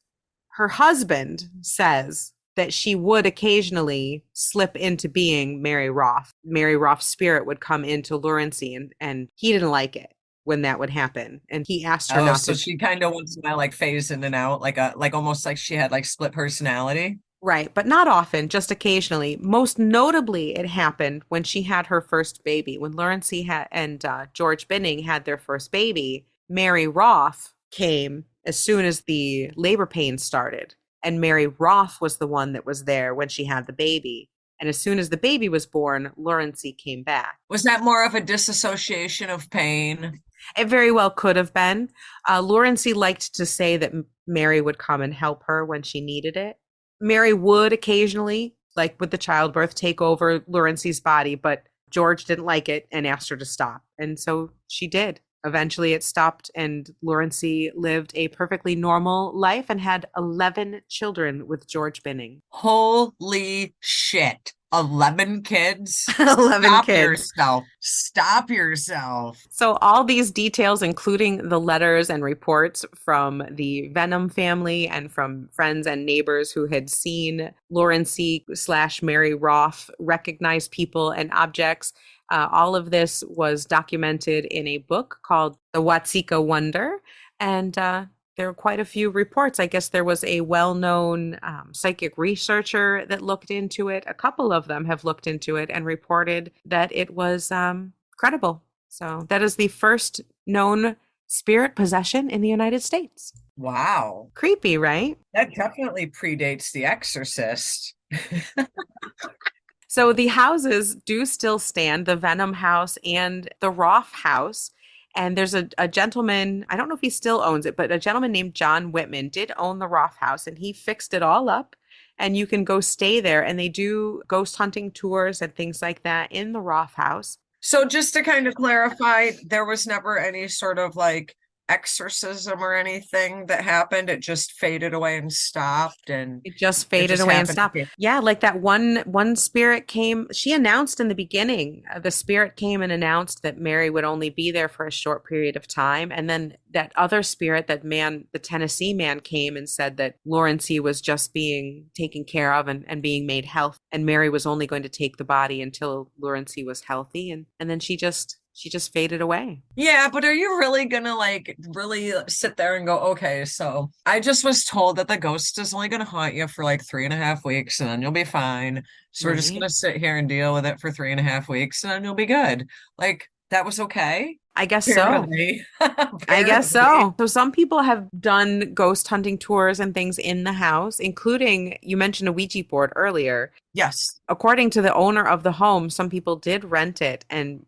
[SPEAKER 2] Her husband says that she would occasionally slip into being Mary Roth. Mary Roth's spirit would come into Lawrence, and he didn't like it when that would happen. And he asked her
[SPEAKER 1] oh,
[SPEAKER 2] not
[SPEAKER 1] so
[SPEAKER 2] to.
[SPEAKER 1] she kind of once in a while like phased in and out, like almost like she had like split personality.
[SPEAKER 2] Right, but not often, just occasionally. Most notably, it happened when she had her first baby. When Lawrence and George Binning had their first baby, Mary Roth came as soon as the labor pains started. And Mary Roth was the one that was there when she had the baby. And as soon as the baby was born, Lawrence came back.
[SPEAKER 1] Was that more of a disassociation of pain?
[SPEAKER 2] It very well could have been. Lawrence liked to say that Mary would come and help her when she needed it. Mary would occasionally, like with the childbirth, take over Lawrence's body, but George didn't like it and asked her to stop. And so she did. Eventually it stopped, and Lawrence lived a perfectly normal life and had 11 children with George Binning.
[SPEAKER 1] Holy shit. 11 kids?
[SPEAKER 2] 11
[SPEAKER 1] Stop
[SPEAKER 2] kids.
[SPEAKER 1] yourself. Stop yourself.
[SPEAKER 2] So all these details, including the letters and reports from the Venom family and from friends and neighbors who had seen Lawrence/Mary Roth recognize people and objects, all of this was documented in a book called The Watseka Wonder. And there were quite a few reports. I guess there was a well-known psychic researcher that looked into it. A couple of them have looked into it and reported that it was credible. So that is the first known spirit possession in the United States.
[SPEAKER 1] Wow.
[SPEAKER 2] Creepy, right?
[SPEAKER 1] That definitely predates The Exorcist.
[SPEAKER 2] So the houses do still stand, the Venom house and the Roth house. And there's a gentleman, I don't know if he still owns it, but a gentleman named John Whitman did own the Roth house and he fixed it all up. And you can go stay there. And they do ghost hunting tours and things like that in the Roth house.
[SPEAKER 1] So just to kind of clarify, there was never any sort of like exorcism or anything that happened. It just faded away and stopped, and
[SPEAKER 2] It just
[SPEAKER 1] it
[SPEAKER 2] faded
[SPEAKER 1] just
[SPEAKER 2] away and
[SPEAKER 1] happened to
[SPEAKER 2] stopped.
[SPEAKER 1] be.
[SPEAKER 2] Yeah, like that one spirit came. She announced in the beginning, the spirit came and announced that Mary would only be there for a short period of time, and then that other spirit, that man, the Tennessee man, came and said that Lawrencey was just being taken care of and being made healthy, and Mary was only going to take the body until Lawrencey was healthy, and then she just faded away.
[SPEAKER 1] Yeah, but are you really gonna like really sit there and go, okay, so I just was told that the ghost is only gonna haunt you for like 3.5 weeks and then you'll be fine. So we're just
[SPEAKER 2] Right?
[SPEAKER 1] gonna sit here and deal with it for 3.5 weeks and then you'll be good. Like that was okay.
[SPEAKER 2] I guess so.
[SPEAKER 1] Apparently.
[SPEAKER 2] I guess
[SPEAKER 1] Apparently.
[SPEAKER 2] so. So some people have done ghost hunting tours and things in the house, including you mentioned a Ouija board earlier.
[SPEAKER 1] Yes.
[SPEAKER 2] According to the owner of the home, some people did rent it and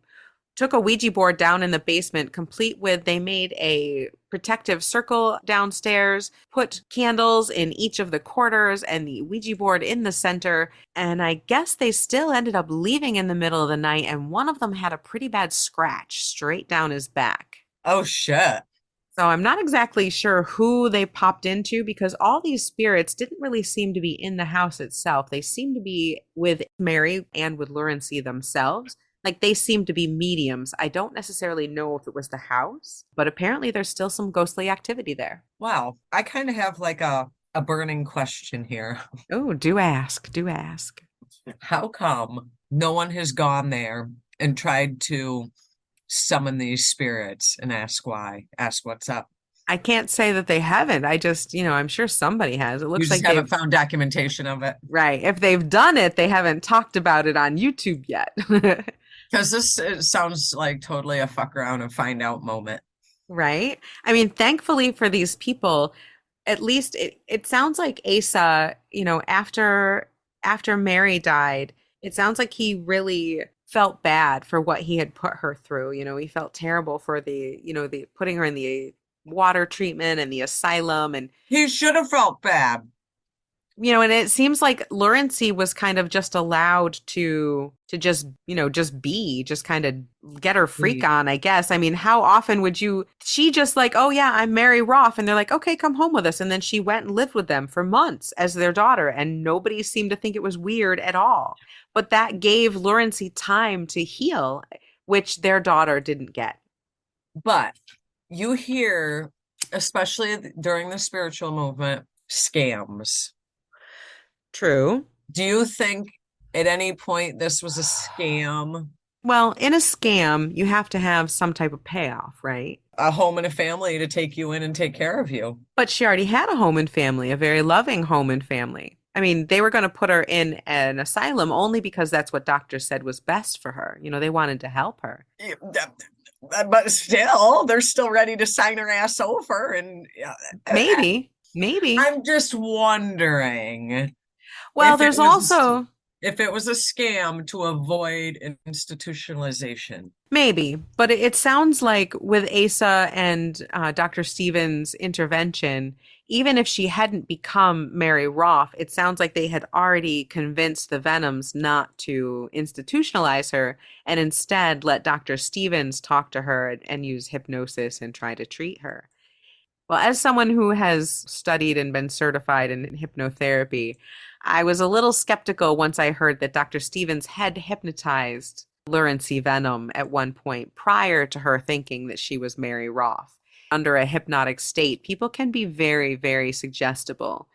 [SPEAKER 2] took a Ouija board down in the basement, complete with they made a protective circle downstairs, put candles in each of the quarters and the Ouija board in the center. And I guess they still ended up leaving in the middle of the night. And one of them had a pretty bad scratch straight down his back.
[SPEAKER 1] Oh shit.
[SPEAKER 2] So I'm not exactly sure who they popped into because all these spirits didn't really seem to be in the house itself. They seemed to be with Mary and with Lawrencey themselves. Like they seem to be mediums. I don't necessarily know if it was the house, but apparently there's still some ghostly activity there.
[SPEAKER 1] Wow. I kind of have like a burning question here.
[SPEAKER 2] Oh, do ask, do ask.
[SPEAKER 1] How come no one has gone there and tried to summon these spirits and ask why? Ask what's up.
[SPEAKER 2] I can't say that they haven't. I just, I'm sure somebody has. It
[SPEAKER 1] You
[SPEAKER 2] looks
[SPEAKER 1] just
[SPEAKER 2] like
[SPEAKER 1] haven't
[SPEAKER 2] they've,
[SPEAKER 1] found documentation of it.
[SPEAKER 2] right. If they've done it, they haven't talked about it on YouTube yet.
[SPEAKER 1] Because this it sounds like totally a fuck around and find out moment.
[SPEAKER 2] Right? I mean, thankfully for these people, at least it sounds like Asa, after Mary died, it sounds like he really felt bad for what he had put her through. He felt terrible for the putting her in the water treatment and the asylum and
[SPEAKER 1] He should have felt bad.
[SPEAKER 2] and it seems like Lawrencey was kind of just allowed to just be, just kind of get her freak on, I guess. I mean, how often would she just like, oh yeah, I'm Mary Roth, and they're like, okay, come home with us. And then she went and lived with them for months as their daughter, and nobody seemed to think it was weird at all. But that gave Lawrencey time to heal, which their daughter didn't get.
[SPEAKER 1] But you hear, especially during the spiritual movement, scams.
[SPEAKER 2] True.
[SPEAKER 1] Do you think at any point this was a scam?
[SPEAKER 2] Well, in a scam, you have to have some type of payoff, right?
[SPEAKER 1] A home and a family to take you in and take care of you.
[SPEAKER 2] But she already had a home and family, a very loving home and family. I mean, they were going to put her in an asylum only because that's what doctors said was best for her. They wanted to help her.
[SPEAKER 1] But still, they're still ready to sign her ass over. And
[SPEAKER 2] Maybe.
[SPEAKER 1] I'm just wondering
[SPEAKER 2] Well,
[SPEAKER 1] if it
[SPEAKER 2] there's
[SPEAKER 1] was
[SPEAKER 2] also
[SPEAKER 1] if it was a scam to avoid institutionalization.
[SPEAKER 2] maybe, but it sounds like with Asa and Dr. Stevens' intervention, even if she hadn't become Mary Roth, it sounds like they had already convinced the Venoms not to institutionalize her and instead let Dr. Stevens talk to her and use hypnosis and try to treat her. Well, as someone who has studied and been certified in hypnotherapy, I was a little skeptical once I heard that Dr. Stevens had hypnotized Lawrencey Venom at one point prior to her thinking that she was Mary Roth. Under a hypnotic state, people can be very, very suggestible.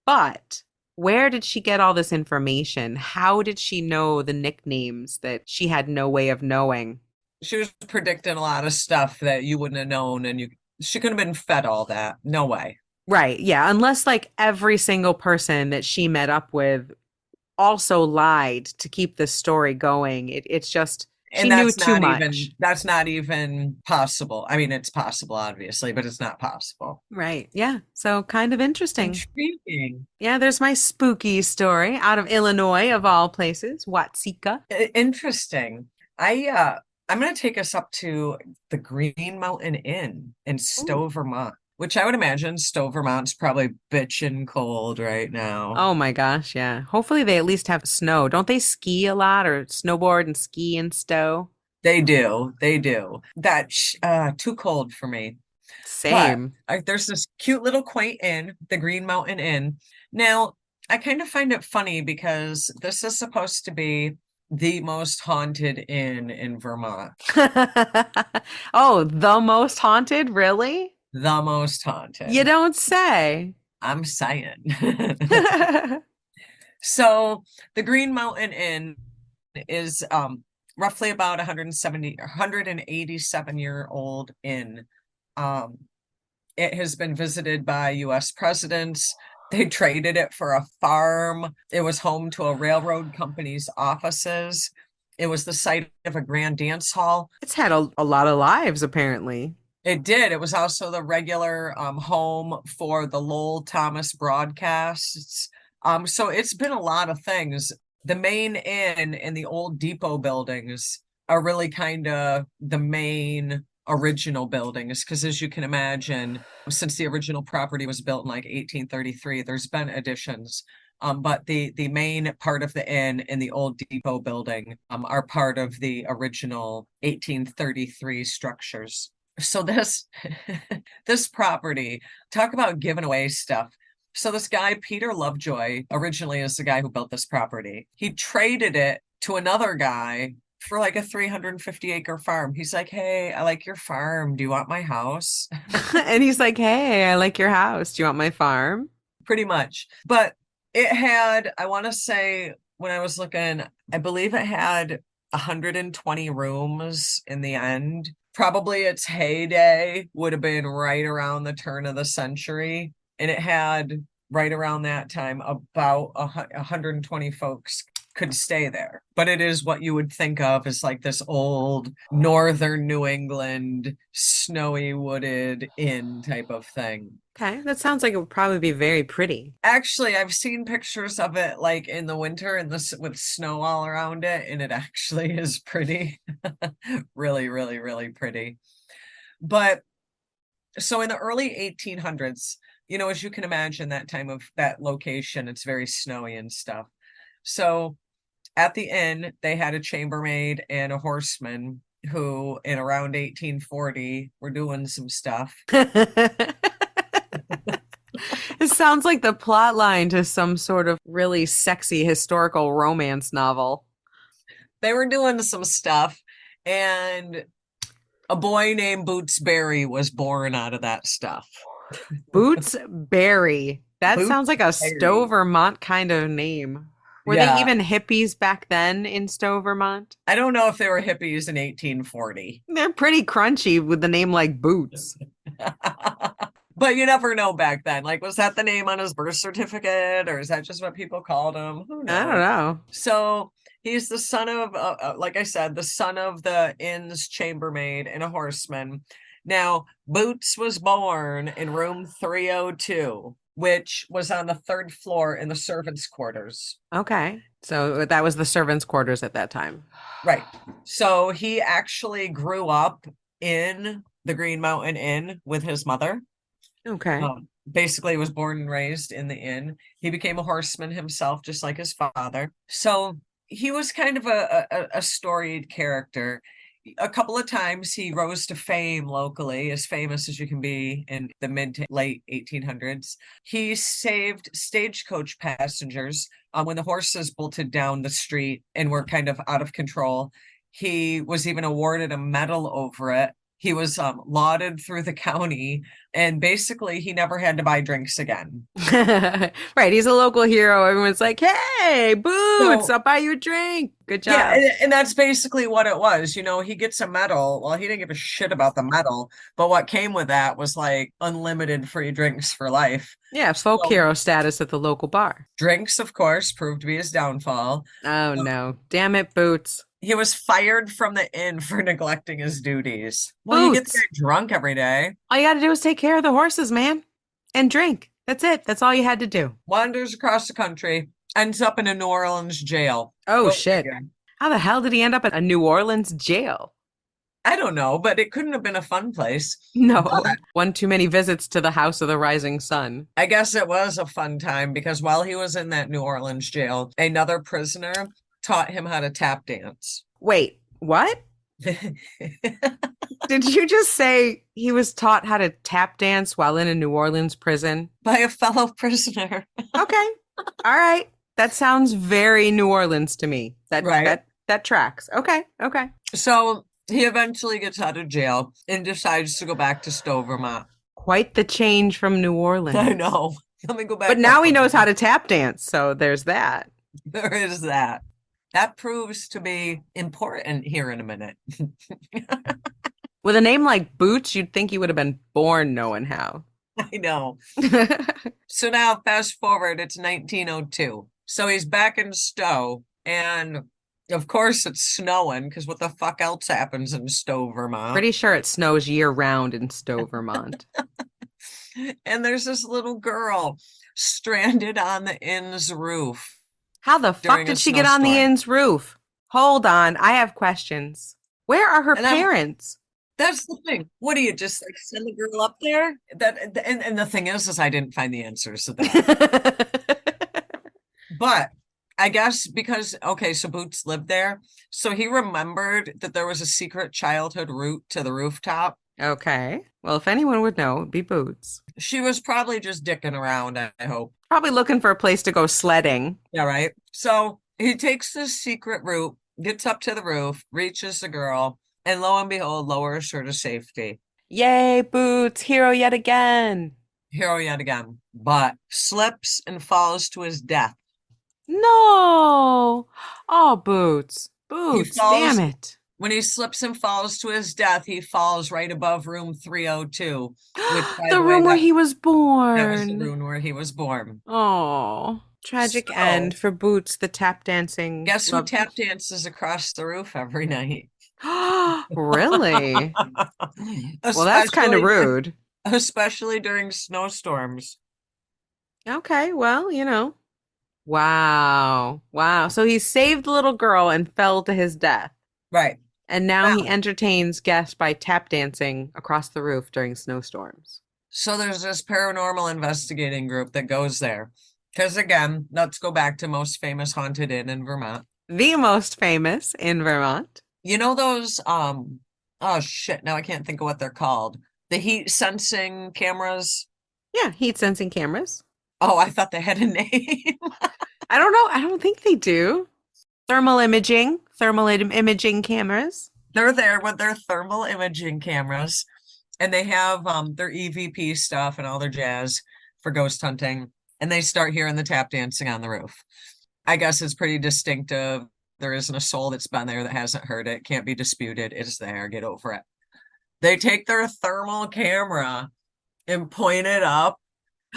[SPEAKER 2] But where did she get all this information? How did she know the nicknames that she had no way of knowing?
[SPEAKER 1] She was predicting a lot of stuff that you wouldn't have known, and She could have been fed all that. No way.
[SPEAKER 2] Right. Yeah. Unless like every single person that she met up with also lied to keep the story going. It's just, she
[SPEAKER 1] And
[SPEAKER 2] knew too much.
[SPEAKER 1] that's not even possible. I mean, it's possible, obviously, but it's not possible.
[SPEAKER 2] Right. Yeah. So kind of interesting.
[SPEAKER 1] Intriguing.
[SPEAKER 2] Yeah. There's my spooky story out of Illinois, of all places, Watseka.
[SPEAKER 1] Interesting. I'm gonna take us up to the Green Mountain Inn in
[SPEAKER 2] Ooh.
[SPEAKER 1] Stowe, Vermont, which I would imagine Stowe, Vermont's probably bitchin' cold right now.
[SPEAKER 2] Oh my gosh. Yeah. Hopefully they at least have snow. Don't they ski a lot or snowboard and ski and stow?
[SPEAKER 1] They do, they do. That's too cold for me. But
[SPEAKER 2] Same.
[SPEAKER 1] there's this cute little quaint inn, the Green Mountain Inn. Now, I kind of find it funny because this is supposed to be the most haunted inn in Vermont.
[SPEAKER 2] Oh, the most haunted? Really?
[SPEAKER 1] The most
[SPEAKER 2] You
[SPEAKER 1] haunted.
[SPEAKER 2] don't say.
[SPEAKER 1] I'm saying. So the Green Mountain Inn is roughly about 170, 187-year-old inn. Um, it has been visited by US presidents. They traded it for a farm. It was home to a railroad company's offices. It was the site of a grand dance hall.
[SPEAKER 2] It's had a lot of lives, apparently.
[SPEAKER 1] It did. It was also the regular home for the Lowell Thomas broadcasts. So it's been a lot of things. The main inn and the old depot buildings are really kind of the main original buildings, because as you can imagine, since the original property was built in like 1833, there's been additions. But the main part of the inn and the old depot building are part of the original 1833 structures. So this this property, talk about giving away stuff. So this guy, Peter Lovejoy, originally is the guy who built this property. He traded it to another guy for like a 350-acre farm. He's like, "Hey, I like your farm. Do you want my house?"
[SPEAKER 2] And he's like, "Hey, I like your house. Do you want my farm?"
[SPEAKER 1] Pretty much. But it had, I want to say, when I was looking, I believe it had 120 rooms in the end. Probably its heyday would have been right around the turn of the century. And it had right around that time about 120 folks could stay there. But it is what you would think of as like this old northern New England, snowy wooded inn type of thing.
[SPEAKER 2] Okay, that sounds like it would probably be very pretty.
[SPEAKER 1] Actually, I've seen pictures of it like in the winter and this with snow all around it, and it actually is pretty. Really, really, really pretty. But so in the early 1800s, as you can imagine, that time of that location, it's very snowy and stuff. So at the inn, they had a chambermaid and a horseman who, in around 1840, were doing some stuff.
[SPEAKER 2] It sounds like the plot line to some sort of really sexy historical romance novel.
[SPEAKER 1] They were doing some stuff, and a boy named Boots Berry was born out of that stuff.
[SPEAKER 2] Boots Berry. That
[SPEAKER 1] Boots
[SPEAKER 2] sounds like a Stowe
[SPEAKER 1] Berry.
[SPEAKER 2] Vermont kind of name. Were they
[SPEAKER 1] Yeah.
[SPEAKER 2] even hippies back then in Stowe Vermont?
[SPEAKER 1] I don't know if they were hippies in 1840.
[SPEAKER 2] They're pretty crunchy with the name like Boots.
[SPEAKER 1] But you never know back then. Like, was that the name on his birth certificate, or is that just what people called him? Who
[SPEAKER 2] I don't
[SPEAKER 1] knows?
[SPEAKER 2] know.
[SPEAKER 1] So he's the son of, like I said, the son of the inn's chambermaid and a horseman. Now, Boots was born in room 302, which was on the third floor in the servants' quarters.
[SPEAKER 2] Okay. So that was the servants' quarters at that time.
[SPEAKER 1] Right. So he actually grew up in the Green Mountain Inn with his mother.
[SPEAKER 2] Okay.
[SPEAKER 1] Basically was born and raised in the inn. He became a horseman himself, just like his father. So he was kind of a storied character. A couple of times he rose to fame locally, as famous as you can be in the mid to late 1800s. He saved stagecoach passengers when the horses bolted down the street and were kind of out of control. He was even awarded a medal over it. He was lauded through the county, and basically he never had to buy drinks again.
[SPEAKER 2] Right, he's a local hero. Everyone's like, "Hey, Boots,
[SPEAKER 1] So
[SPEAKER 2] I'll buy you a drink." Good
[SPEAKER 1] yeah,
[SPEAKER 2] job.
[SPEAKER 1] and that's basically what it was. He gets a medal. Well, he didn't give a shit about the medal, but what came with that was like unlimited free drinks for life.
[SPEAKER 2] Yeah, folk
[SPEAKER 1] So
[SPEAKER 2] hero status at the local bar.
[SPEAKER 1] drinks, of course, proved to be his downfall.
[SPEAKER 2] Oh
[SPEAKER 1] Uh,
[SPEAKER 2] no. Damn it, Boots.
[SPEAKER 1] He was fired from the inn for neglecting his duties. Well, you get the
[SPEAKER 2] Boots.
[SPEAKER 1] guy drunk every day,
[SPEAKER 2] All you got to do is take care of the horses, man, and drink. That's it. That's all you had to do.
[SPEAKER 1] wanders across the country, ends up in a New Orleans jail.
[SPEAKER 2] Oh
[SPEAKER 1] Go
[SPEAKER 2] shit.
[SPEAKER 1] figure.
[SPEAKER 2] How the hell did he end up at a New Orleans jail?
[SPEAKER 1] I don't know, but it couldn't have been a fun place.
[SPEAKER 2] No.
[SPEAKER 1] But
[SPEAKER 2] One too many visits to the House of the Rising Sun.
[SPEAKER 1] I guess it was a fun time because while he was in that New Orleans jail, another prisoner taught him how to tap dance.
[SPEAKER 2] Wait, what? Did you just say he was taught how to tap dance while in a New Orleans prison?
[SPEAKER 1] By a fellow prisoner.
[SPEAKER 2] Okay. All right. That sounds very New Orleans to me. That
[SPEAKER 1] Right.
[SPEAKER 2] that tracks. Okay. Okay.
[SPEAKER 1] So he eventually gets out of jail and decides to go back to Stowe, Vermont.
[SPEAKER 2] Quite the change from New Orleans.
[SPEAKER 1] I know. Let me go back.
[SPEAKER 2] But now
[SPEAKER 1] up
[SPEAKER 2] he
[SPEAKER 1] a
[SPEAKER 2] knows how
[SPEAKER 1] bit.
[SPEAKER 2] to tap dance, so there's that.
[SPEAKER 1] There is that. That proves to be important here in a minute.
[SPEAKER 2] With a name like Boots, you'd think he would have been born knowing how.
[SPEAKER 1] I know. So now fast forward, it's 1902. So he's back in Stowe, and of course it's snowing because what the fuck else happens in Stowe, Vermont?
[SPEAKER 2] Pretty sure it snows year round in Stowe, Vermont.
[SPEAKER 1] And there's this little girl stranded on the inn's roof
[SPEAKER 2] How the fuck
[SPEAKER 1] during a
[SPEAKER 2] did she get on the
[SPEAKER 1] snowstorm.
[SPEAKER 2] inn's roof? Hold on, I have questions. Where are her
[SPEAKER 1] And I'm
[SPEAKER 2] parents?
[SPEAKER 1] That's the thing. What do you just like send the girl up there? And the thing is I didn't find the answers to that. But I guess because okay, so Boots lived there, so he remembered that there was a secret childhood route to the rooftop.
[SPEAKER 2] Okay. Well, if anyone would know, it'd be Boots.
[SPEAKER 1] She was probably just dicking around, I hope.
[SPEAKER 2] Probably looking for a place to go sledding.
[SPEAKER 1] Yeah, right. So he takes this secret route, gets up to the roof, reaches the girl, and lo and behold, lowers her to safety.
[SPEAKER 2] Yay, Boots, hero yet again.
[SPEAKER 1] Hero yet again, but slips and falls to his death.
[SPEAKER 2] No. Oh, Boots.
[SPEAKER 1] He
[SPEAKER 2] Boots,
[SPEAKER 1] falls
[SPEAKER 2] damn it.
[SPEAKER 1] when he slips and falls to his death. He falls right above room 302, which, by
[SPEAKER 2] The
[SPEAKER 1] the way,
[SPEAKER 2] room where he was
[SPEAKER 1] that was the
[SPEAKER 2] born.
[SPEAKER 1] room where he was born.
[SPEAKER 2] Oh, tragic end
[SPEAKER 1] So,
[SPEAKER 2] for Boots, the tap dancing
[SPEAKER 1] guess who
[SPEAKER 2] love.
[SPEAKER 1] tap dances across the roof every night?
[SPEAKER 2] Really? Well, that's kind of
[SPEAKER 1] Especially,
[SPEAKER 2] rude.
[SPEAKER 1] especially during snowstorms.
[SPEAKER 2] Okay, well, you know. Wow. Wow. So he saved the little girl and fell to his death.
[SPEAKER 1] Right.
[SPEAKER 2] And now he
[SPEAKER 1] Now,
[SPEAKER 2] entertains guests by tap dancing across the roof during snowstorms.
[SPEAKER 1] so there's this paranormal investigating group that goes there. Because again, let's go back to most famous haunted inn in Vermont.
[SPEAKER 2] The most famous in Vermont.
[SPEAKER 1] You know those oh shit, now I can't think of what they're called. The heat sensing cameras.
[SPEAKER 2] Yeah, heat sensing cameras.
[SPEAKER 1] Oh, I thought they had a name.
[SPEAKER 2] I don't know. I don't think they do. Thermal imaging cameras.
[SPEAKER 1] They're there with their thermal imaging cameras, and they have their EVP stuff and all their jazz for ghost hunting, and they start hearing the tap dancing on the roof. I guess it's pretty distinctive. There isn't a soul that's been there that hasn't heard it. Can't be disputed. It's there. Get over it. They take their thermal camera and point it up,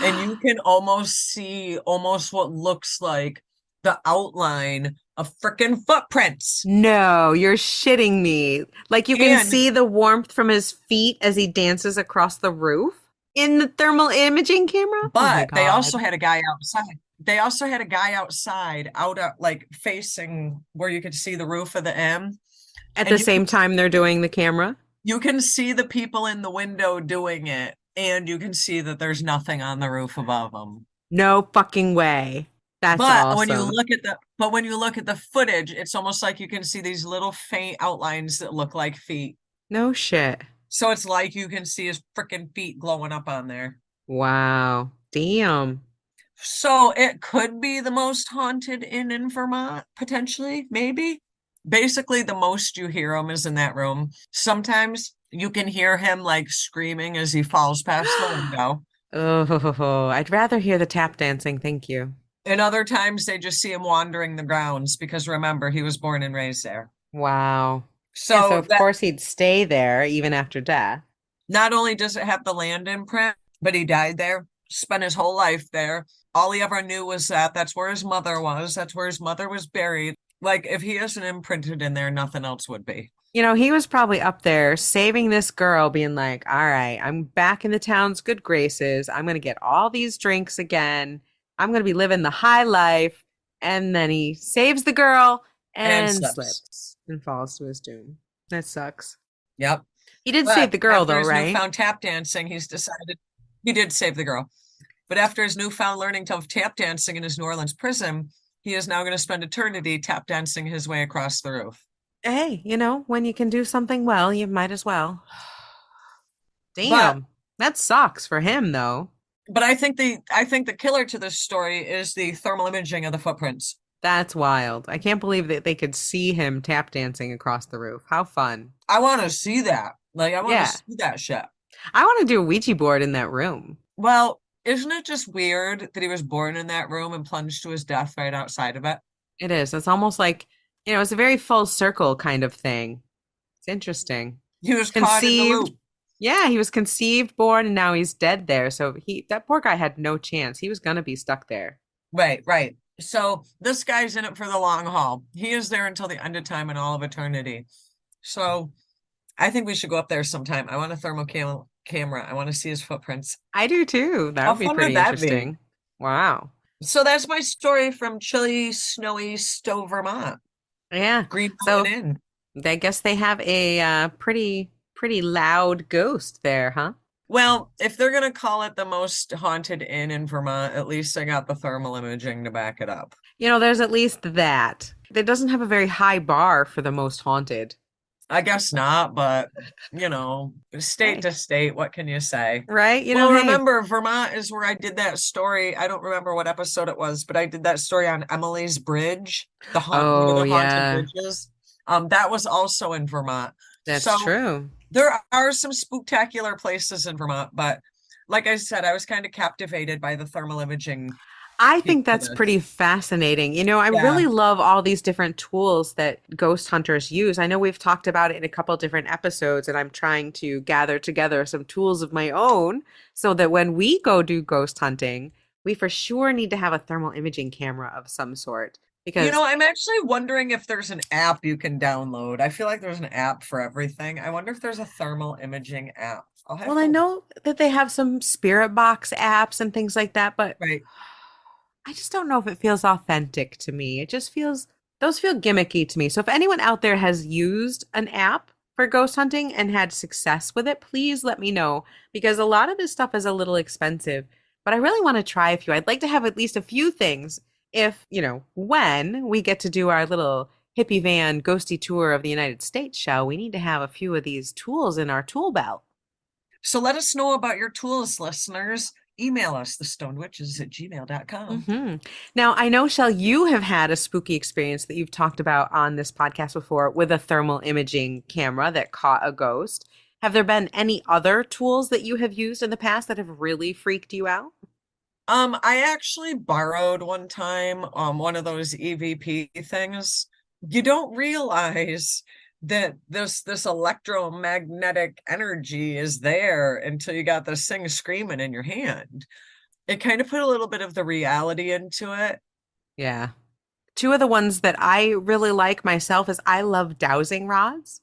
[SPEAKER 1] and you can almost see almost what looks like the outline of freaking footprints.
[SPEAKER 2] No, you're shitting me. Like you can
[SPEAKER 1] And
[SPEAKER 2] see the warmth from his feet as he dances across the roof in the thermal imaging camera? Oh my
[SPEAKER 1] but they also
[SPEAKER 2] God.
[SPEAKER 1] had a guy outside. They also had a guy outside, like facing where you could see the roof of the inn.
[SPEAKER 2] At
[SPEAKER 1] And
[SPEAKER 2] the same time they're doing the camera?
[SPEAKER 1] you can see the people in the window doing it, and you can see that there's nothing on the roof above them.
[SPEAKER 2] No fucking way. That's
[SPEAKER 1] But when you
[SPEAKER 2] awesome.
[SPEAKER 1] look at the footage, it's almost like you can see these little faint outlines that look like feet.
[SPEAKER 2] No shit.
[SPEAKER 1] So it's like you can see his freaking feet glowing up on there.
[SPEAKER 2] Wow. Damn.
[SPEAKER 1] So it could be the most haunted inn in Vermont, potentially, maybe. Basically, the most you hear them is in that room. Sometimes You can hear him like screaming as he falls past the window.
[SPEAKER 2] Oh, I'd rather hear the tap dancing, thank you.
[SPEAKER 1] And other times they just see him wandering the grounds because remember, he was born and raised there.
[SPEAKER 2] Wow. Yeah, so
[SPEAKER 1] So
[SPEAKER 2] of
[SPEAKER 1] that
[SPEAKER 2] course he'd stay there even after death.
[SPEAKER 1] not only does it have the land imprint, but he died there, spent his whole life there. All he ever knew was that that's where his mother was, that's where his mother was buried. Like if he isn't imprinted in there, nothing else would be.
[SPEAKER 2] He was probably up there saving this girl, being like, all right, I'm back in the town's good graces. I'm going to get all these drinks again. I'm going to be living the high life. And then he saves the girl
[SPEAKER 1] And
[SPEAKER 2] and
[SPEAKER 1] slips.
[SPEAKER 2] slips and falls to his doom. That sucks.
[SPEAKER 1] Yep.
[SPEAKER 2] He did save
[SPEAKER 1] But
[SPEAKER 2] the girl,
[SPEAKER 1] after
[SPEAKER 2] though,
[SPEAKER 1] his
[SPEAKER 2] right?
[SPEAKER 1] newfound tap dancing, he's decided he did save the girl. But after his newfound learning of tap dancing in his New Orleans prison, he is now going to spend eternity tap dancing his way across the roof.
[SPEAKER 2] Hey, when you can do something well, you might as well.
[SPEAKER 1] But
[SPEAKER 2] Damn. That sucks for him, though.
[SPEAKER 1] but I think the killer to this story is the thermal imaging of the footprints.
[SPEAKER 2] That's wild. I can't believe that they could see him tap dancing across the roof. How fun.
[SPEAKER 1] I want to see that. Like I want to
[SPEAKER 2] Yeah.
[SPEAKER 1] see that shit.
[SPEAKER 2] I want to do a Ouija board in that room.
[SPEAKER 1] Well, isn't it just weird that he was born in that room and plunged to his death right outside of it?
[SPEAKER 2] It is. It's almost like, it's a very full circle kind of thing. It's interesting.
[SPEAKER 1] He was caught in the
[SPEAKER 2] Conceived.
[SPEAKER 1] loop.
[SPEAKER 2] Yeah, he was conceived, born, and now he's dead there. So that poor guy had no chance. He was gonna be stuck there.
[SPEAKER 1] Right, right. So this guy's in it for the long haul. He is there until the end of time and all of eternity. So I think we should go up there sometime. I want a camera. I want to see his footprints.
[SPEAKER 2] I do too. That
[SPEAKER 1] How
[SPEAKER 2] would be
[SPEAKER 1] fun would
[SPEAKER 2] pretty
[SPEAKER 1] that be?
[SPEAKER 2] interesting. Wow.
[SPEAKER 1] So that's my story from chilly, snowy Stowe, Vermont.
[SPEAKER 2] Yeah.
[SPEAKER 1] Green
[SPEAKER 2] So
[SPEAKER 1] Mountain Inn.
[SPEAKER 2] I guess they have a pretty loud ghost there, huh?
[SPEAKER 1] Well, if they're gonna call it the most haunted inn in Vermont, at least I got the thermal imaging to back it up.
[SPEAKER 2] There's at least that. It doesn't have a very high bar for the most haunted.
[SPEAKER 1] I guess not, but state
[SPEAKER 2] Hey,
[SPEAKER 1] to state, what can you say?
[SPEAKER 2] right?
[SPEAKER 1] Well,
[SPEAKER 2] Hey.
[SPEAKER 1] remember, Vermont is where I did that story. I don't remember what episode it was, but I did that story on Emily's Bridge, one of
[SPEAKER 2] Oh,
[SPEAKER 1] the haunted
[SPEAKER 2] yeah,
[SPEAKER 1] bridges. That was also in Vermont.
[SPEAKER 2] that's
[SPEAKER 1] So
[SPEAKER 2] true.
[SPEAKER 1] there are some spectacular places in Vermont, but like I said, I was kind of captivated by the thermal imaging
[SPEAKER 2] I
[SPEAKER 1] piece
[SPEAKER 2] think
[SPEAKER 1] of
[SPEAKER 2] that's
[SPEAKER 1] this.
[SPEAKER 2] pretty fascinating. I
[SPEAKER 1] Yeah.
[SPEAKER 2] really love all these different tools that ghost hunters use. I know we've talked about it in a couple different episodes, and I'm trying to gather together some tools of my own so that when we go do ghost hunting, we for sure need to have a thermal imaging camera of some sort. Because,
[SPEAKER 1] I'm actually wondering if there's an app you can download. I feel like there's an app for everything. I wonder if there's a thermal imaging app. I'll have
[SPEAKER 2] well, I
[SPEAKER 1] to look.
[SPEAKER 2] know that they have some spirit box apps and things like that, but
[SPEAKER 1] Right.
[SPEAKER 2] I just don't know if it feels authentic to me. It just those feel gimmicky to me. So if anyone out there has used an app for ghost hunting and had success with it, please let me know because a lot of this stuff is a little expensive, but I really want to try a few. I'd like to have at least a few things if, when we get to do our little hippie van ghosty tour of the United States show, we need to have a few of these tools in our tool belt.
[SPEAKER 1] So let us know about your tools, listeners. Email us, thestonedwitches@gmail.com.
[SPEAKER 2] Now, I know, Shell, you have had a spooky experience that you've talked about on this podcast before with a thermal imaging camera that caught a ghost. Have there been any other tools that you have used in the past that have really freaked you out?
[SPEAKER 1] I actually borrowed one time one of those EVP things. You don't realize that this electromagnetic energy is there until you got this thing screaming in your hand. It kind of put a little bit of the reality into it.
[SPEAKER 2] Yeah. Two of the ones that I really like myself is I love dowsing rods.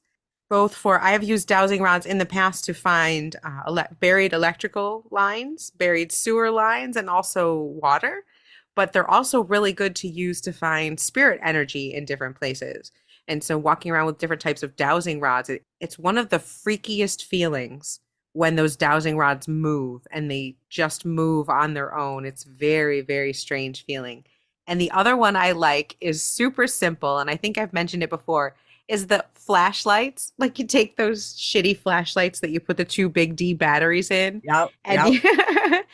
[SPEAKER 2] I have used dowsing rods in the past to find buried electrical lines, buried sewer lines, and also water. But they're also really good to use to find spirit energy in different places. And so walking around with different types of dowsing rods, it's one of the freakiest feelings when those dowsing rods move and they just move on their own. It's very, very strange feeling. And the other one I like is super simple, and I think I've mentioned it before, is the flashlights. Like you take those shitty flashlights that you put the two big D batteries in
[SPEAKER 1] Yep,
[SPEAKER 2] and
[SPEAKER 1] yep.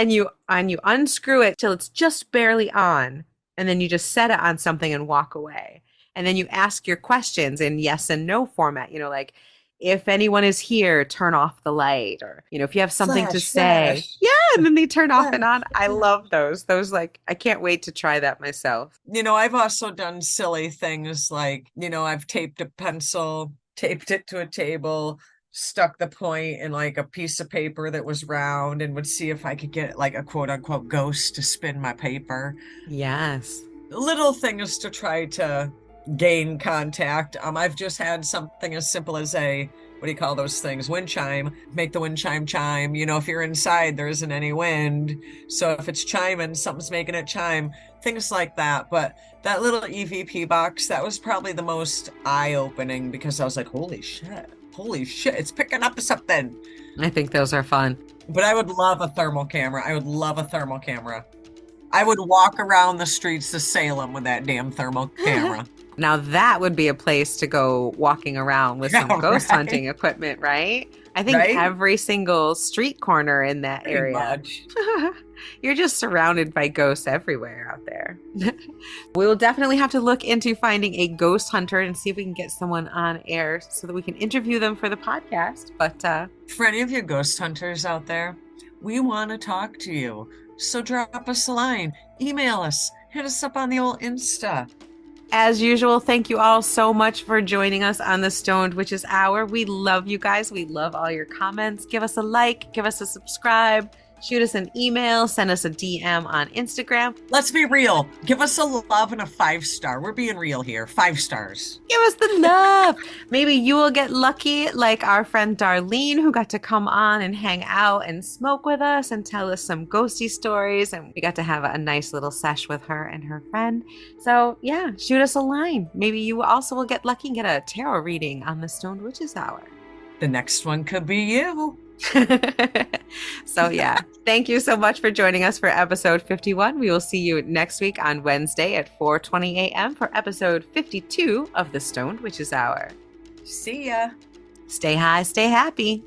[SPEAKER 2] you and you unscrew it till it's just barely on, and then you just set it on something and walk away. And then you ask your questions in yes and no format, like if anyone is here, turn off the light. Or, if you have something to
[SPEAKER 1] Flash,
[SPEAKER 2] say.
[SPEAKER 1] flash,
[SPEAKER 2] Yeah. And then they turn off and on.
[SPEAKER 1] flash.
[SPEAKER 2] I love those. Those, like, I can't wait to try that myself.
[SPEAKER 1] I've also done silly things like, I've taped a pencil, taped it to a table, stuck the point in like a piece of paper that was round and would see if I could get like a quote unquote ghost to spin my paper.
[SPEAKER 2] Yes.
[SPEAKER 1] Little things to try to gain contact. I've just had something as simple as what do you call those things? Wind chime. Make the wind chime chime. If you're inside, there isn't any wind. So if it's chiming, something's making it chime. Things like that. But that little EVP box, that was probably the most eye-opening because I was like, holy shit, it's picking up something.
[SPEAKER 2] I think those are fun.
[SPEAKER 1] But I would love a thermal camera. I would love a thermal camera. I would walk around the streets of Salem with that damn thermal camera.
[SPEAKER 2] Now that would be a place to go walking around with some ghost hunting equipment, right? I think every single street corner in that area.
[SPEAKER 1] Much.
[SPEAKER 2] You're just surrounded by ghosts everywhere out there. We will definitely have to look into finding a ghost hunter and see if we can get someone on air so that we can interview them for the podcast. But
[SPEAKER 1] for any of you ghost hunters out there, we want to talk to you. So drop us a line, email us, hit us up on the old Insta.
[SPEAKER 2] As usual, thank you all so much for joining us on the Stoned Witches Hour. We love you guys. We love all your comments. Give us a like, give us a subscribe, shoot us an email, send us a DM on Instagram.
[SPEAKER 1] Let's be real. Give us a love and a 5-star. We're being real here. 5 stars.
[SPEAKER 2] Give us the love. Maybe you will get lucky like our friend Darlene, who got to come on and hang out and smoke with us and tell us some ghosty stories. And we got to have a nice little sesh with her and her friend. So yeah, shoot us a line. Maybe you also will get lucky and get a tarot reading on the Stoned Witches Hour.
[SPEAKER 1] The next one could be you.
[SPEAKER 2] So yeah, thank you so much for joining us for episode 51. We will see you next week on Wednesday at 4:20 a.m. for episode 52 of the Stoned Witches Hour.
[SPEAKER 1] See ya.
[SPEAKER 2] Stay high, stay happy.